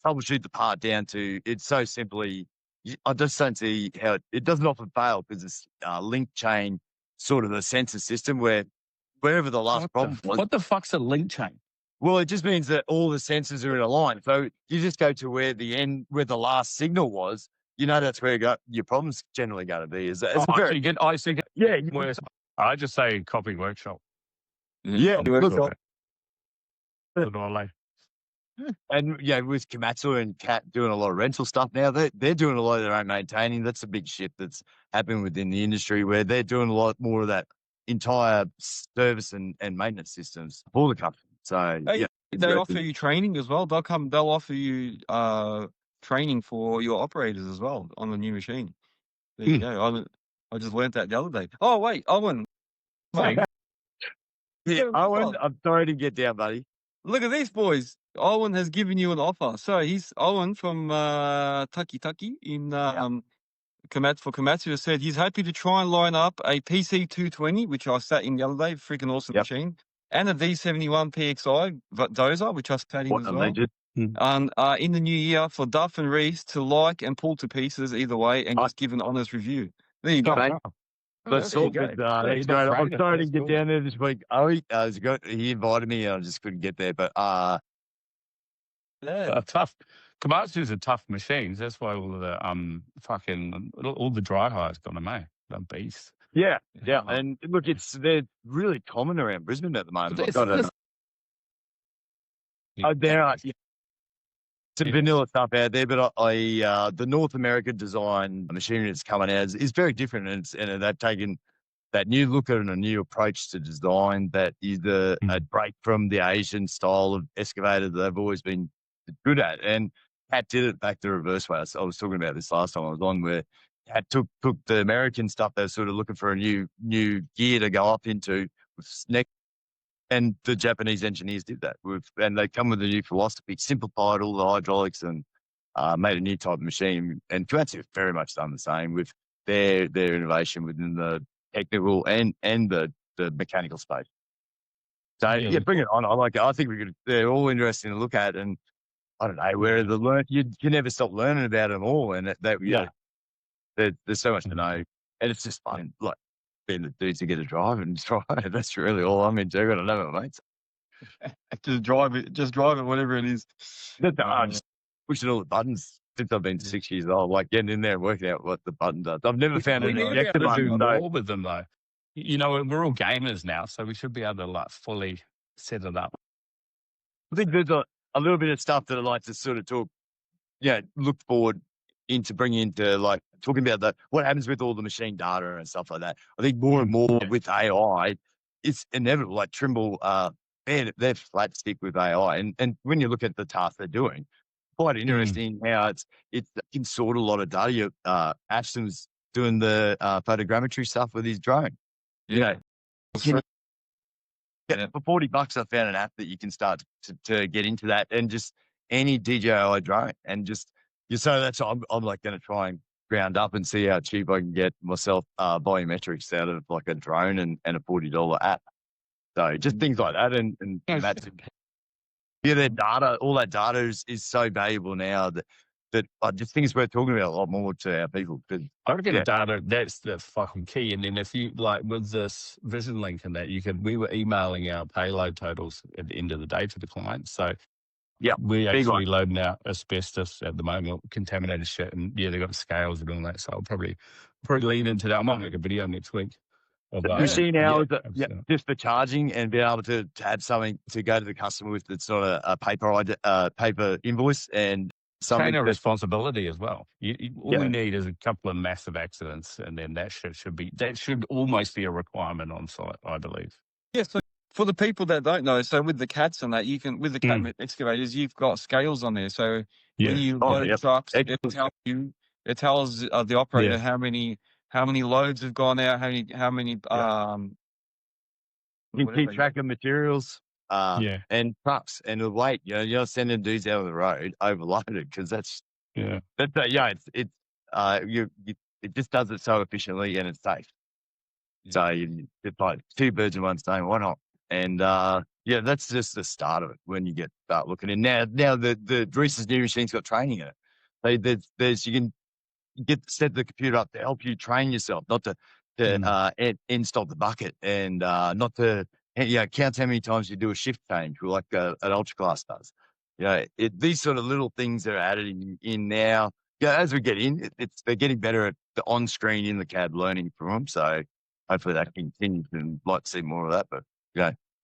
troubleshoot the part down to it's so simply. I just don't see how it doesn't often fail because it's link chain sort of a sensor system where wherever the last problem was. What the fuck's a link chain? Well, it just means that all the sensors are in a line. So you just go to where the last signal was. That's where your problem's generally going to be. I just say copy workshop. Yeah, workshop. And with Komatsu and Cat doing a lot of rental stuff now, they're doing a lot of their own maintaining. That's a big shift that's happening within the industry where they're doing a lot more of that entire service and maintenance systems for the company. So they offer you training as well. They'll offer you training for your operators as well on the new machine. There you go. I just learned that the other day. Oh wait, Owen. Owen, I'm sorry to get down, buddy. Look at these boys. Owen has given you an offer. So he's Owen from Taki in Komatsu has said he's happy to try and line up a PC 220, which I sat in the other day, freaking awesome machine, and a V71 PXI dozer, which I sat in as well. And in the new year for Duff and Rhys to like and pull to pieces either way and just give an honest review. There you go. That's all good. I'm sorry to get down there this week. He invited me and I just couldn't get there. But tough. Komatsu's are tough machines. That's why all the all the dry hires got them, They're beasts. Yeah. And look, they're really common around Brisbane at the moment. But There are some vanilla stuff out there, but the North American design machinery that's coming out is very different, and they've taken that new look at and a new approach to design that is a break from the Asian style of excavator that they've always been good at. And Pat did it back the reverse way. I was talking about this last time I was on, where Pat took the American stuff. They're sort of looking for a new gear to go up into with neck. And the Japanese engineers did that, and they come with a new philosophy, simplified all the hydraulics, and made a new type of machine. And Komatsu have very much done the same with their innovation within the technical and the mechanical space. So bring it on. I like it. I think they're all interesting to look at, and I don't know you can never stop learning about them all, and there's so much to know, and it's just fun. Like, being the dudes to get a drive and try it. That's really all I'm into. I don't know, mates. Just drive it, whatever it is. I'm just pushing all the buttons since I've been 6 years old, like getting in there and working out what the button does. I've never found an ejector button. Do more with them though. You know, we're all gamers now, so we should be able to like fully set it up. I think there's a little bit of stuff that I like to sort of look forward into bringing into, like, talking about what happens with all the machine data and stuff like that. I think more and more with AI, it's inevitable. Like Trimble, they're flat stick with AI, and when you look at the task they're doing, quite interesting how it can sort a lot of data. Ashton's doing the photogrammetry stuff with his drone. Yeah. For $40, I found an app that you can start to get into that, and just any DJI drone, and just. So that's I'm like going to try and ground up and see how cheap I can get myself volumetrics out of like a drone and a $40 app. So just things like that, and that's their data. All that data is so valuable now that I just think it's worth talking about a lot more to our people. I reckon data, that's the fucking key. And then if you, like with this Vision Link and that, we were emailing our payload totals at the end of the day to the client. So we're actually loading out asbestos at the moment, contaminated shit, and they got scales and all that. So I'll probably lean into that. I might make a video next week. Machine hours, just for charging, and be able to have something to go to the customer with that's not a paper invoice, and something kind of responsibility as well. All we need is a couple of massive accidents, and then that should almost be a requirement on site, I believe. Yeah. So for the people that don't know, so with the cats and that, with the cat excavators, you've got scales on there. So when you load trucks, it tells the operator how many loads have gone out, how many you can keep track of materials and trucks and the weight. You're not sending dudes out on the road overloaded, because it just does it so efficiently, and it's safe. So it's like two birds in one stone. Why not? And that's just the start of it when you start looking in. Now the Rhys's new machine's got training in it. You can set the computer up to help you train yourself, not to end stop the bucket, and not to count how many times you do a shift change, like an ultra class does. These sort of little things that are added in now. As we get in, they're getting better at the on screen in the cab learning from them. So hopefully that continues, and like to see more of that. But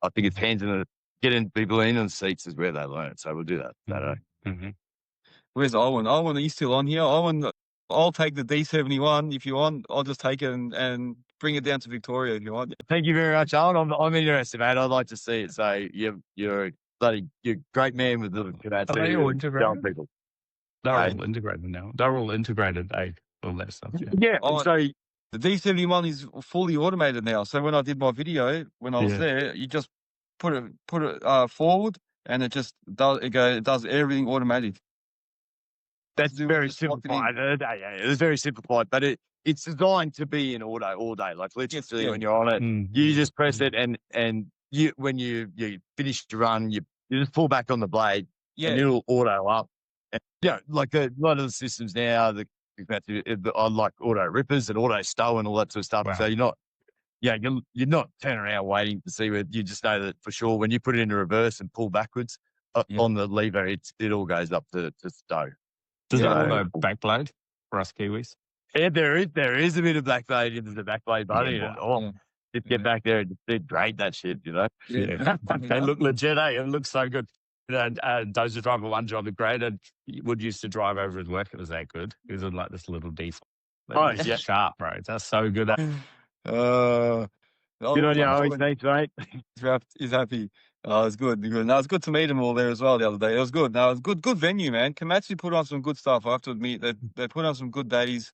I think it's getting people in the seats is where they learn it. So we'll do that Saturday. Where's Owen? Owen, are you still on here? Owen, I'll take the D71 if you want. I'll just take it and bring it down to Victoria if you want. Thank you very much, Owen. I'm interested, mate. I'd like to see it. So you're a great man with the Komatsu. Are they all integrated? People. They're all integrated now. They're all integrated, all that stuff. So the D71 is fully automated now. So when I did my video, when I was there, you just put it forward, and it just does it does everything automatic. That's very simplified. It's very simplified, but it's designed to be in auto all day. Like literally, when you're on it, you just press it, and when you finish your run, you just pull back on the blade, and it'll auto up. And, like a lot of the systems now, I like auto rippers and auto stow and all that sort of stuff. Wow. So you're not turning around waiting to see where you just know that for sure. When you put it into reverse and pull backwards on the lever, it all goes up to stow. Does it auto backblade for us Kiwis? Yeah, there is a bit of Black Blade into the Back Blade bunny. Yeah, Just get back there and just grade that shit, you know? Yeah. They look legit, eh? It looks so good. Those who drive one job are great. And Wood used to drive over his work. It was that good. It was in like this little default. Yeah. Sharp, bro. That's so good. Uh, Good on you, always. Thanks, mate. He's happy. Oh, it's good. Good. No, it's good to meet them all there as well the other day. It was good. No, it was good venue, man. Komatsu put on some good stuff. I have to admit that they put on some good days.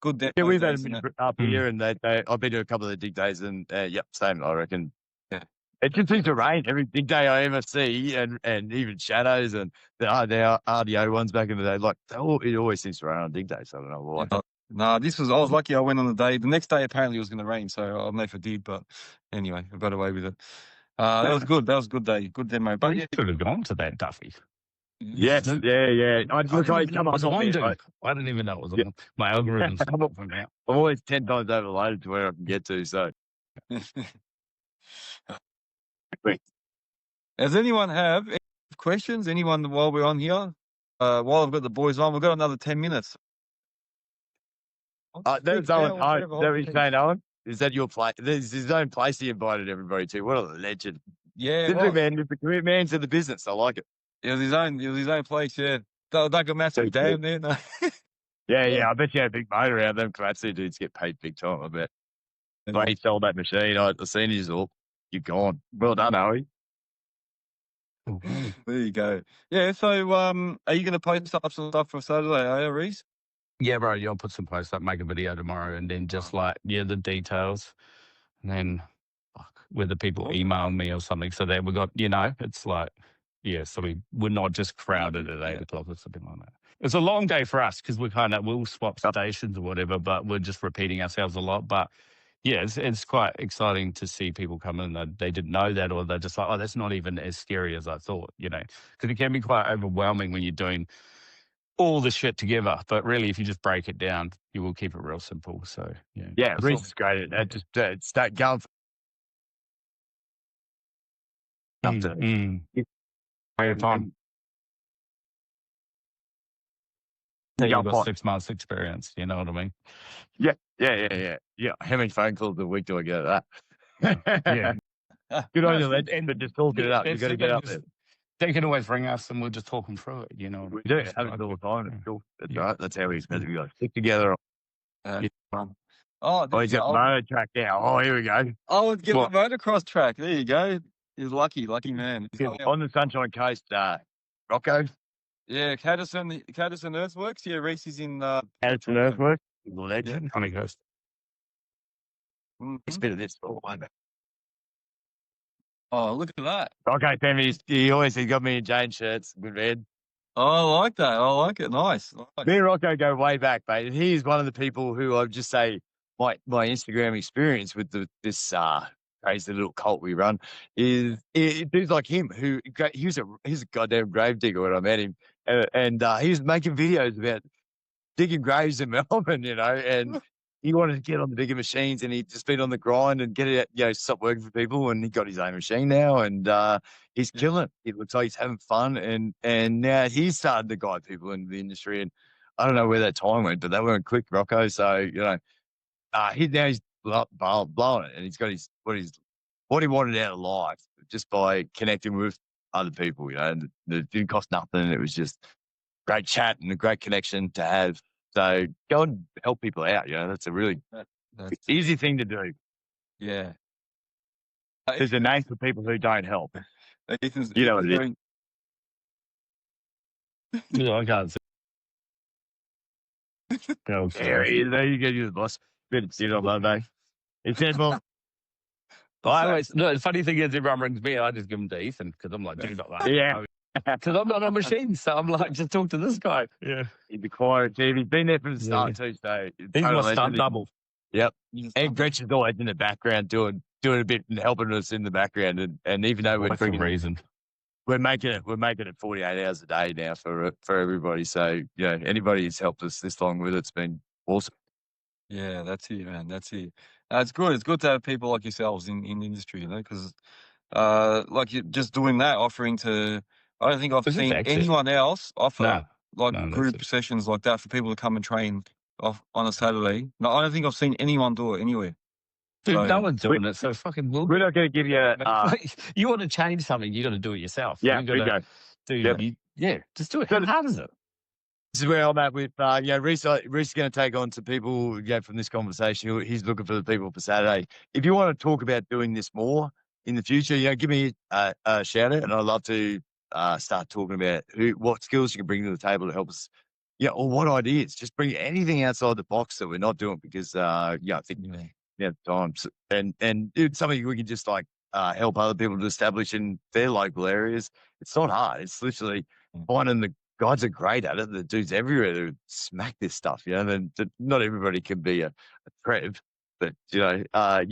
Good demo Yeah, we've had days, them up here, and I've been to a couple of the dig days, and yep, same. I reckon. Yeah, it just seems to rain every dig day I ever see, and even shadows and the RDO ones back in the day. Like it always seems to rain on dig days. So I don't know why. No, I was lucky I went on the day. The next day apparently it was going to rain, so I don't know if it did, but anyway, I got away with it. That was good. That was a good day. Good demo. But you should have gone to that, Duffy. Yes, yeah. I come was on, dude. I didn't even know it was on. My algorithm's I'm always 10 times overloaded to where I can get to, so. Does anyone have any questions? Anyone while we're on here? While I've got the boys on, we've got another 10 minutes. There's Owen. There is Shane Owen. Is that your place? There's his own place he invited everybody to. What a legend. Yeah. Man, with the career man to the business. I like it. It was his own place, yeah. Don't go massive down there. No. Yeah. I bet you had a big motor around them. Komatsu dudes get paid big time, I bet. When he sold that machine, I seen his all. You're gone. Well done, Owie. There you go. Yeah, so are you going to post up some stuff for Saturday, are you, Rhys? Yeah, bro. I'll put some posts up, make a video tomorrow, and then just the details. And then whether people email me or something. So that we got, it's like, so we're not just crowded at 8 o'clock or something like that. It's a long day for us because we'll swap stations or whatever, but we're just repeating ourselves a lot. But yeah, it's quite exciting to see people come in and they didn't know that, or they're just like, oh, that's not even as scary as I thought, because it can be quite overwhelming when you're doing all the shit together. But really, if you just break it down, you will keep it real simple. So yeah. Yeah, Rhys is great at that. Just start going. Time. You've got 6 months experience, you know what I mean? Yeah. How many phone calls a week do I get at that? Yeah. Good on you, lad. But just talking it up. You got to get up there. They can always ring us and we'll just talk them through it, We do. Have it all the time. It's cool. That's right. That's how we go. Stick together. He's got motor track now. Oh, here we go. Oh, get the motocross track. There you go. He's lucky man. On the Sunshine Coast, Rocco. Yeah, Cadison Earthworks. Yeah, Rhys is in Cadison Earthworks. Legend. Honey Coast. It's a bit of this. Oh, look at that. Okay, Tim, he got me in Jane shirts. Good red. Oh, I like that. I like it. Nice. Me and Rocco go way back, mate. And he's one of the people who I would just say my Instagram experience with this crazy little cult we run is dudes like him he's a goddamn grave digger when I met him, and he was making videos about digging graves in Melbourne, and he wanted to get on the bigger machines, and he'd just been on the grind and get it, stop working for people, and he got his own machine now, and he's killing it. It looks like he's having fun, and now he's started to guide people into the industry, and I don't know where that time went, but they weren't quick, Rocco. So he's blowing it, and he's got what he wanted out of life just by connecting with other people. And it didn't cost nothing. It was just great chat and a great connection to have. So go and help people out. That's a really easy thing to do. Yeah. There's a name for people who don't help. Ethan's, you know what it is. Yeah, I can't see. There he is. There you go. You're the boss. Bit of shit on Monday. He said, well, the funny thing is, everyone rings me, I just give them to Ethan because I'm like, dude, not that. Yeah. Because I'm not on a machine, so I'm like, just talk to this guy. Yeah. He'd be quiet, Steve. He's been there from the start too, so he's my stunt double. Yep. And Gretchen's always in the background doing a bit and helping us in the background, and even though we're making it 48 hours a day now for everybody. So anybody who's helped us this long with it's been awesome. Yeah, that's it, man. That's it. It's good. It's good to have people like yourselves in the industry, because like you're just doing that, offering to. I don't think I've seen anyone else offer group sessions like that for people to come and train on a Saturday. No, I don't think I've seen anyone do it anywhere. Dude, So, no one's doing it, so fucking we'll We're not going to give you. you want to change something, you got to do it yourself. Yeah, You got to bingo. do. Yep. Just do it. So How hard is it? This is where I'm at with, Rhys is going to take on some people from this conversation. He's looking for the people for Saturday. If you want to talk about doing this more in the future, give me a shout out, and I'd love to start talking about what skills you can bring to the table to help us. Yeah, or what ideas. Just bring anything outside the box that we're not doing because, I think times and it's something we can just help other people to establish in their local areas. It's not hard. It's literally finding the guys are great at it. The dudes everywhere who smack this stuff. Then not everybody can be a Trev, but you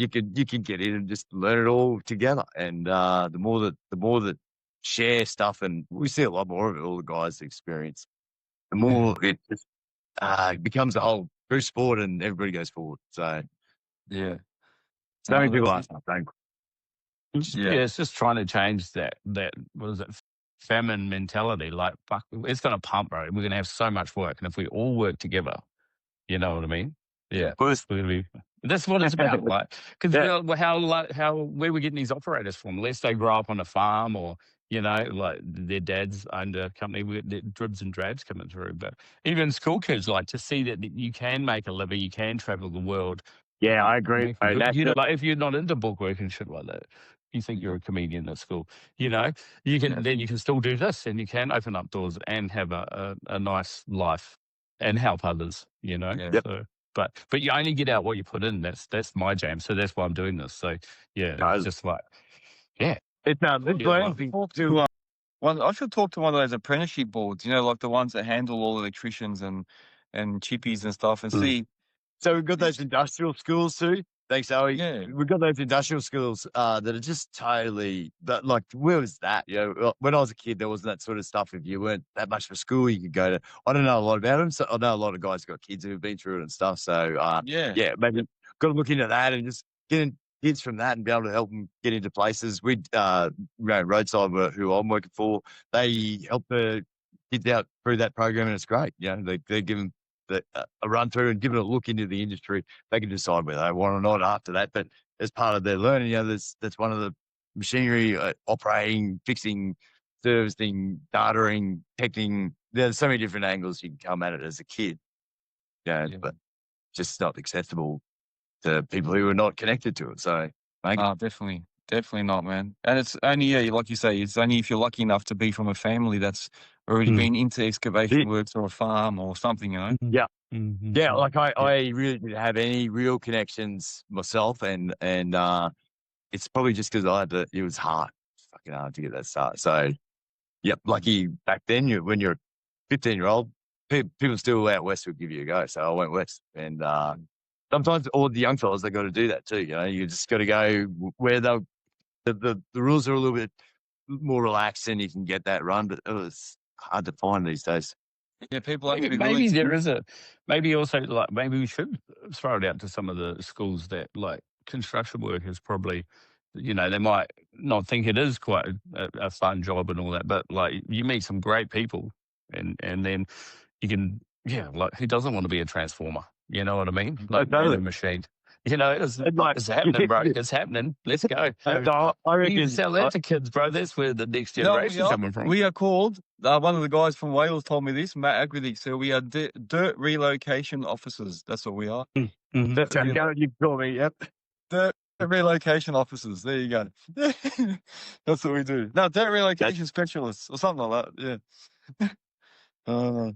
can get in and just learn it all together. And the more that share stuff, and we see a lot more of it. All the guys experience, the more it just becomes a whole true sport, and everybody goes forward. So yeah. so many people ask, It's just trying to change that what is it, famine mentality. Like, fuck, it's going to pump, bro. We're going to have so much work, and if we all work together, you know what I mean? Yeah, we're going to be. That's what it's about, right? Because where we're getting these operators from, unless they grow up on a farm or like their dads owned a company with the dribs and drabs coming through. But even school kids, like, to see that you can make a living, you can travel the world. Yeah, I agree. Like, if you're not into bookwork and shit like that, you think you're a comedian at school, you can then you can still do this, and you can open up doors and have a nice life and help others, Yeah. So, but you only get out what you put in. That's my jam. So that's why I'm doing this. So it's just like, it's talk to I should talk to one of those apprenticeship boards, like the ones that handle all electricians and chippies and stuff, and see. So we've got those industrial schools too. Thanks, Zoe. Yeah. We've got those industrial schools that are just totally, like, where was that? When I was a kid, there wasn't that sort of stuff. If you weren't that much for school, you could go to, I don't know a lot about them. So I know a lot of guys got kids who've been through it and stuff. So, maybe got to look into that and just getting kids from that and be able to help them get into places. We, Roadside, who I'm working for, they help the kids out through that program, and it's great. They're giving a run through and giving a look into the industry. They can decide whether they want or not after that. But as part of their learning, that's one of the machinery operating, fixing, servicing, datering, teching. There's so many different angles you can come at it as a kid. But just not accessible to people who are not connected to it. So, definitely not, man. And it's only, like you say, it's only if you're lucky enough to be from a family that's already been into excavation works or a farm or something, Yeah. Like I really didn't have any real connections myself, and it's probably just because it was hard, fucking hard to get that start. So, lucky back then, when you're a 15-year-old, people still out west would give you a go. So I went west, and sometimes all the young fellas, they got to do that too. You just got to go where the rules are a little bit more relaxed, and you can get that run. But it was hard to find these days. Yeah, people have to be maybe there is maybe also, like, maybe we should throw it out to some of the schools that, like, construction work is probably, they might not think it is quite a fun job and all that, but, like, you meet some great people, and then you can, like, who doesn't want to be a transformer? You know what I mean? Like, a machine. It's happening, bro. It's happening. Let's go. I reckon You sell that to kids, bro. That's where the next generation is coming from. We are called, one of the guys from Wales told me this, Matt Agridy. So we are dirt relocation officers. That's what we are. That's how you call me. Yep. Dirt relocation officers. There you go. That's what we do. No, dirt relocation specialists or something like that. Yeah.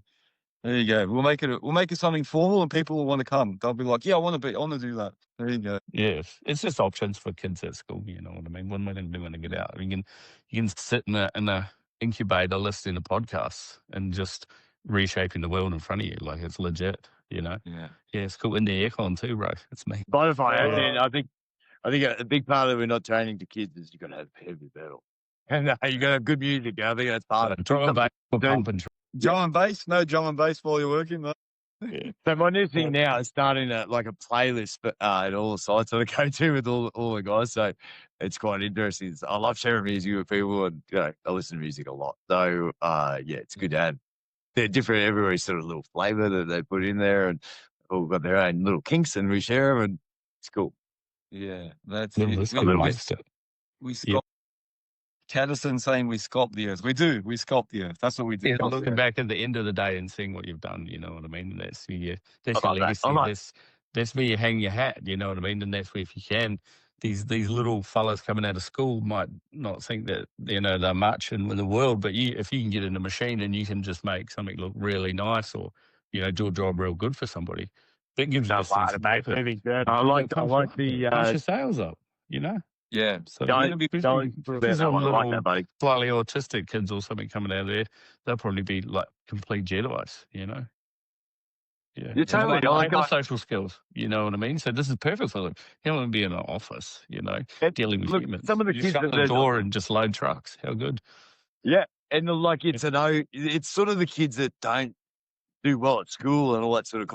There you go. We'll make it something formal, and people will want to come. They'll be like, "Yeah, I want to do that." There you go. Yes, it's just options for kids at school. You know what I mean? What am I going to do when I get out? You can sit in a incubator, listening to podcasts, and just reshaping the world in front of you. Like, it's legit. Yeah, it's cool. In the aircon too, bro. It's me. I think a big part of it, we're not training to kids, is you got to have heavy metal, and you got to have good music. I think that's part of it. Drum and bass? No drum and bass while you're working, though. So my new thing now is starting a playlist, but at all the sites that I go to with all the guys. So it's quite interesting. I love sharing music with people, and I listen to music a lot. So it's good to have. They're different. Every sort of little flavour that they put in there, and all got their own little kinks and we share them, and it's cool. Yeah, that's Little it. this, We, little we, this. we Yeah. sculpt. Telesin saying we sculpt the earth. We do. We sculpt the earth. That's what we do. Yeah, looking back at the end of the day and seeing what you've done, you know what I mean? And that's that's I your love that. legacy. I like- That's where you hang your hat, you know what I mean? And that's where, if you can, these little fellas coming out of school might not think that, you know, they're much in the world, but if you can get in a machine and you can just make something look really nice, or, you know, do a job real good for somebody, that gives you a sense of purpose. I like Push the your sales up, you know? Yeah. So Don't- especially don't- if there's I all like little that, buddy. slightly autistic kids or something coming out of there, they'll probably be like complete Jedi's, you know? Yeah. You're totally- They I have the like- social skills, you know what I mean? So this is perfect for them. You don't want to be in an office, you know, dealing with look, humans. some of the You kids shut that the there's- door and just load trucks. How good. Yeah, and like it's it's sort of the kids that don't do well at school and all that sort of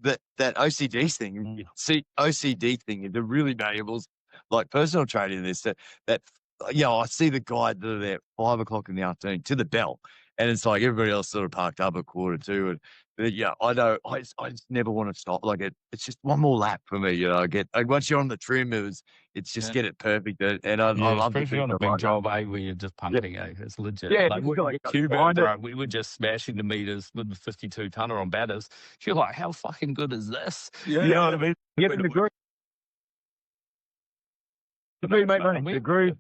that OCD thing. See, OCD thing is a really valuable, like personal training. This that I see the guy that are there at 5 o'clock in the afternoon to the bell, and it's like everybody else sort of parked up at 1:45. And I know I just never want to stop. Like it's just one more lap for me. You know, I get once you're on the trim, it's just get it perfect. And I love the especially on a things big like job, where you're just pumping, it's legit. Yeah, like you've got, like, Cuba, behind it. bro, we were just smashing the meters with the 52 tonner on batters. You're like, how fucking good is this? Yeah. You know what I mean? Get in the groove. The groove,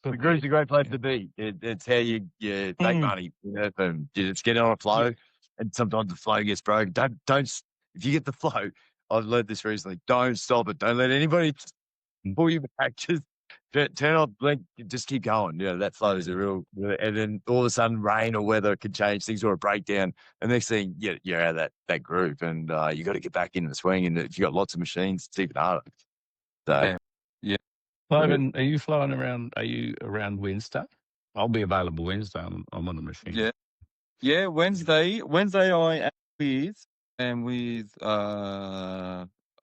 the groove's a great place to be. It's how you make money. You know, and you just get on a flow, and sometimes the flow gets broken. Don't. If you get the flow, I've learned this recently. Don't stop it. Don't let anybody pull you back. Just turn off, blink, just keep going. Yeah, that flow is a real. And then all of a sudden, rain or weather can change things, or a breakdown. And next thing, you're out of that groove, and you got to get back into the swing. And if you got lots of machines, it's even harder. So. Yeah. Logan, are you flying around? Are you around Wednesday? I'll be available Wednesday. I'm on the machine. Yeah. Yeah. Wednesday I am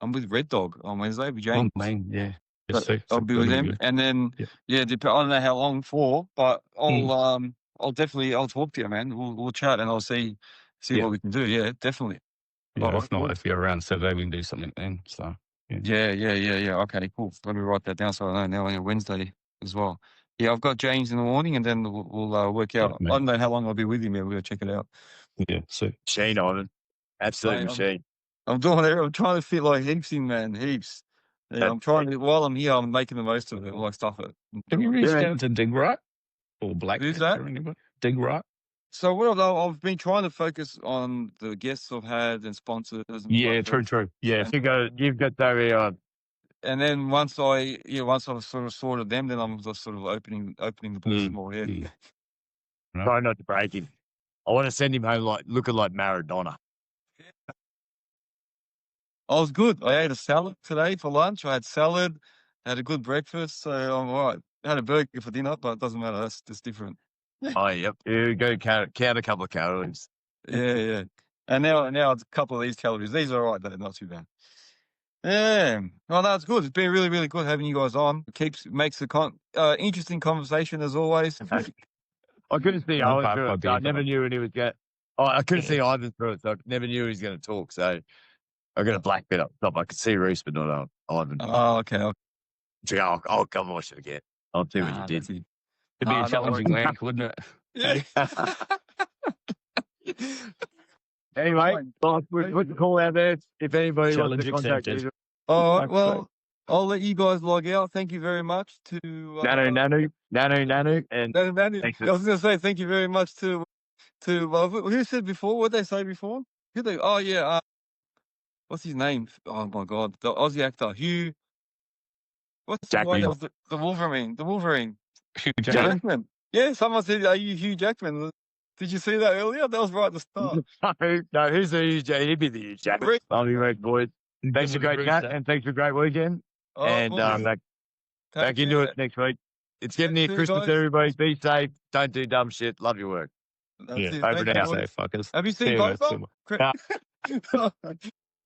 I'm with Red Dog on Wednesday with James. Oh, man, yeah. I'll be with him, and then I don't know how long for, but I'll definitely talk to you, man. We'll chat, and I'll see what we can do. Yeah, definitely. Yeah, if not, if you're around Saturday, we can do something then. So yeah. Okay, cool. Let me write that down so I know now. Wednesday as well. Yeah, I've got James in the morning, and then we'll work out. I don't know how long I'll be with him. Yeah, we'll check it out. Yeah, so Machine on it. Absolute machine. I'm doing it. I'm trying to fit like heaps in, man. Heaps. Yeah, I'm trying to. While I'm here, I'm making the most of it. Like stuff it. Have you reached out to Digga or Black? Who's that? Or anybody? Digga? So what I've been trying to focus on the guests I've had and sponsors. And Yeah, true. Yeah, You've got that. And then once I've sort of sorted them, then I'm just sort of opening the books more. Yeah. Try not to break him. I want to send him home looking like Maradona. I was good. I ate a salad today for lunch. I had salad, had a good breakfast, so I'm all right. I had a burger for dinner, but it doesn't matter. That's just different. Oh, yep. You go count a couple of calories. Yeah. And now it's a couple of these calories. These are all right, though. Not too bad. Yeah. Well, that's good. It's been really, really good having you guys on. Makes the interesting conversation as always. I couldn't see Owen through it. So I never knew when he was going. I couldn't see Ivan through it, so I never knew he was going to talk. So I got a black bit up top. I could see Rhys, but not Ivan. Oh, okay. So I'll come watch it again. I'll do what you did. It'd be a challenging week, wouldn't it? Yeah. Anyway, put the call out there if anybody wants to contact you. All right. Well, I'll let you guys log out. Thank you very much to Nanu, and Nanu. I was going to say thank you very much to who said before? What did they say before? What's his name? Oh my God, the Aussie actor Hugh. What's the one that was the Wolverine? The Wolverine. Hugh Jackman. Yeah, someone said, "Are you Hugh Jackman?" Did you see that earlier? That was right at the start. No, who's the Hugh Jackman? He'd be the Hugh Jackman. I'll be right, boys. Thanks for a great chat and thanks for a great weekend. And back into it next week. It's getting near Christmas, everybody. Be safe. Don't do dumb shit. Love your work. Yeah, over and out. Safe fuckers. Have you seen both of them?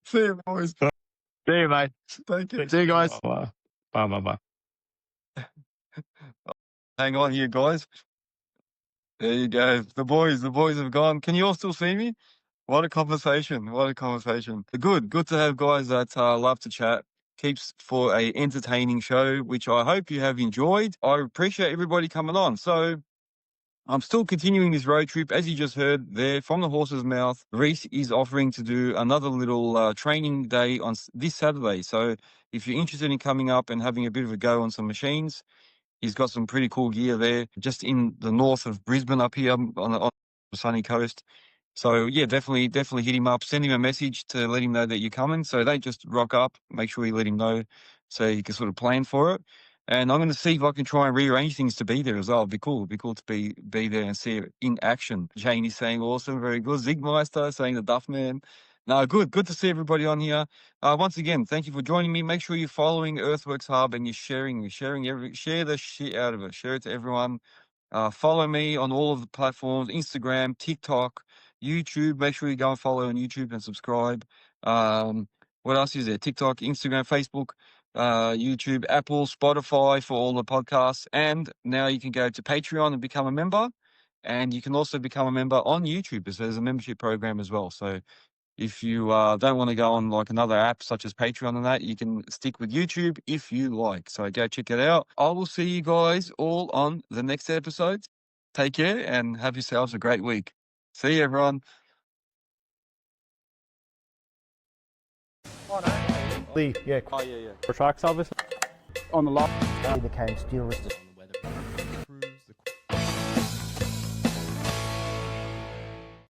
See you, boys. See you, mate. Thank you. See you, guys. Bye. Hang on here, guys. There you go. The boys have gone. Can you all still see me? What a conversation. What a conversation. Good to have guys that love to chat. Keeps for a entertaining show, which I hope you have enjoyed. I appreciate everybody coming on. So I'm still continuing this road trip. As you just heard there from the horse's mouth, Rhys is offering to do another little training day on this Saturday. So if you're interested in coming up and having a bit of a go on some machines, he's got some pretty cool gear there just in the north of Brisbane up here on the sunny coast. So yeah, definitely hit him up. Send him a message to let him know that you're coming. So they just rock up. Make sure you let him know so you can sort of plan for it. And I'm going to see if I can try and rearrange things to be there as well. It'd be cool. It'd be cool to be there and see it in action. Janie's saying awesome, very good. Zigmeister saying the Duffman. No, good to see everybody on here. Once again, thank you for joining me. Make sure you're following Earthworks Hub and you're sharing share the shit out of it. Share it to everyone. Follow me on all of the platforms: Instagram, TikTok, YouTube. Make sure you go and follow on YouTube and subscribe. What else is there? TikTok, Instagram, Facebook, YouTube, Apple, Spotify for all the podcasts. And now you can go to Patreon and become a member. And you can also become a member on YouTube. So there's a membership program as well. So if you don't want to go on like another app such as Patreon and that, you can stick with YouTube if you like. So go check it out. I will see you guys all on the next episode. Take care and have yourselves a great week. See you, everyone. Yeah, For tracks, obviously. On the lot. he became steel resistant.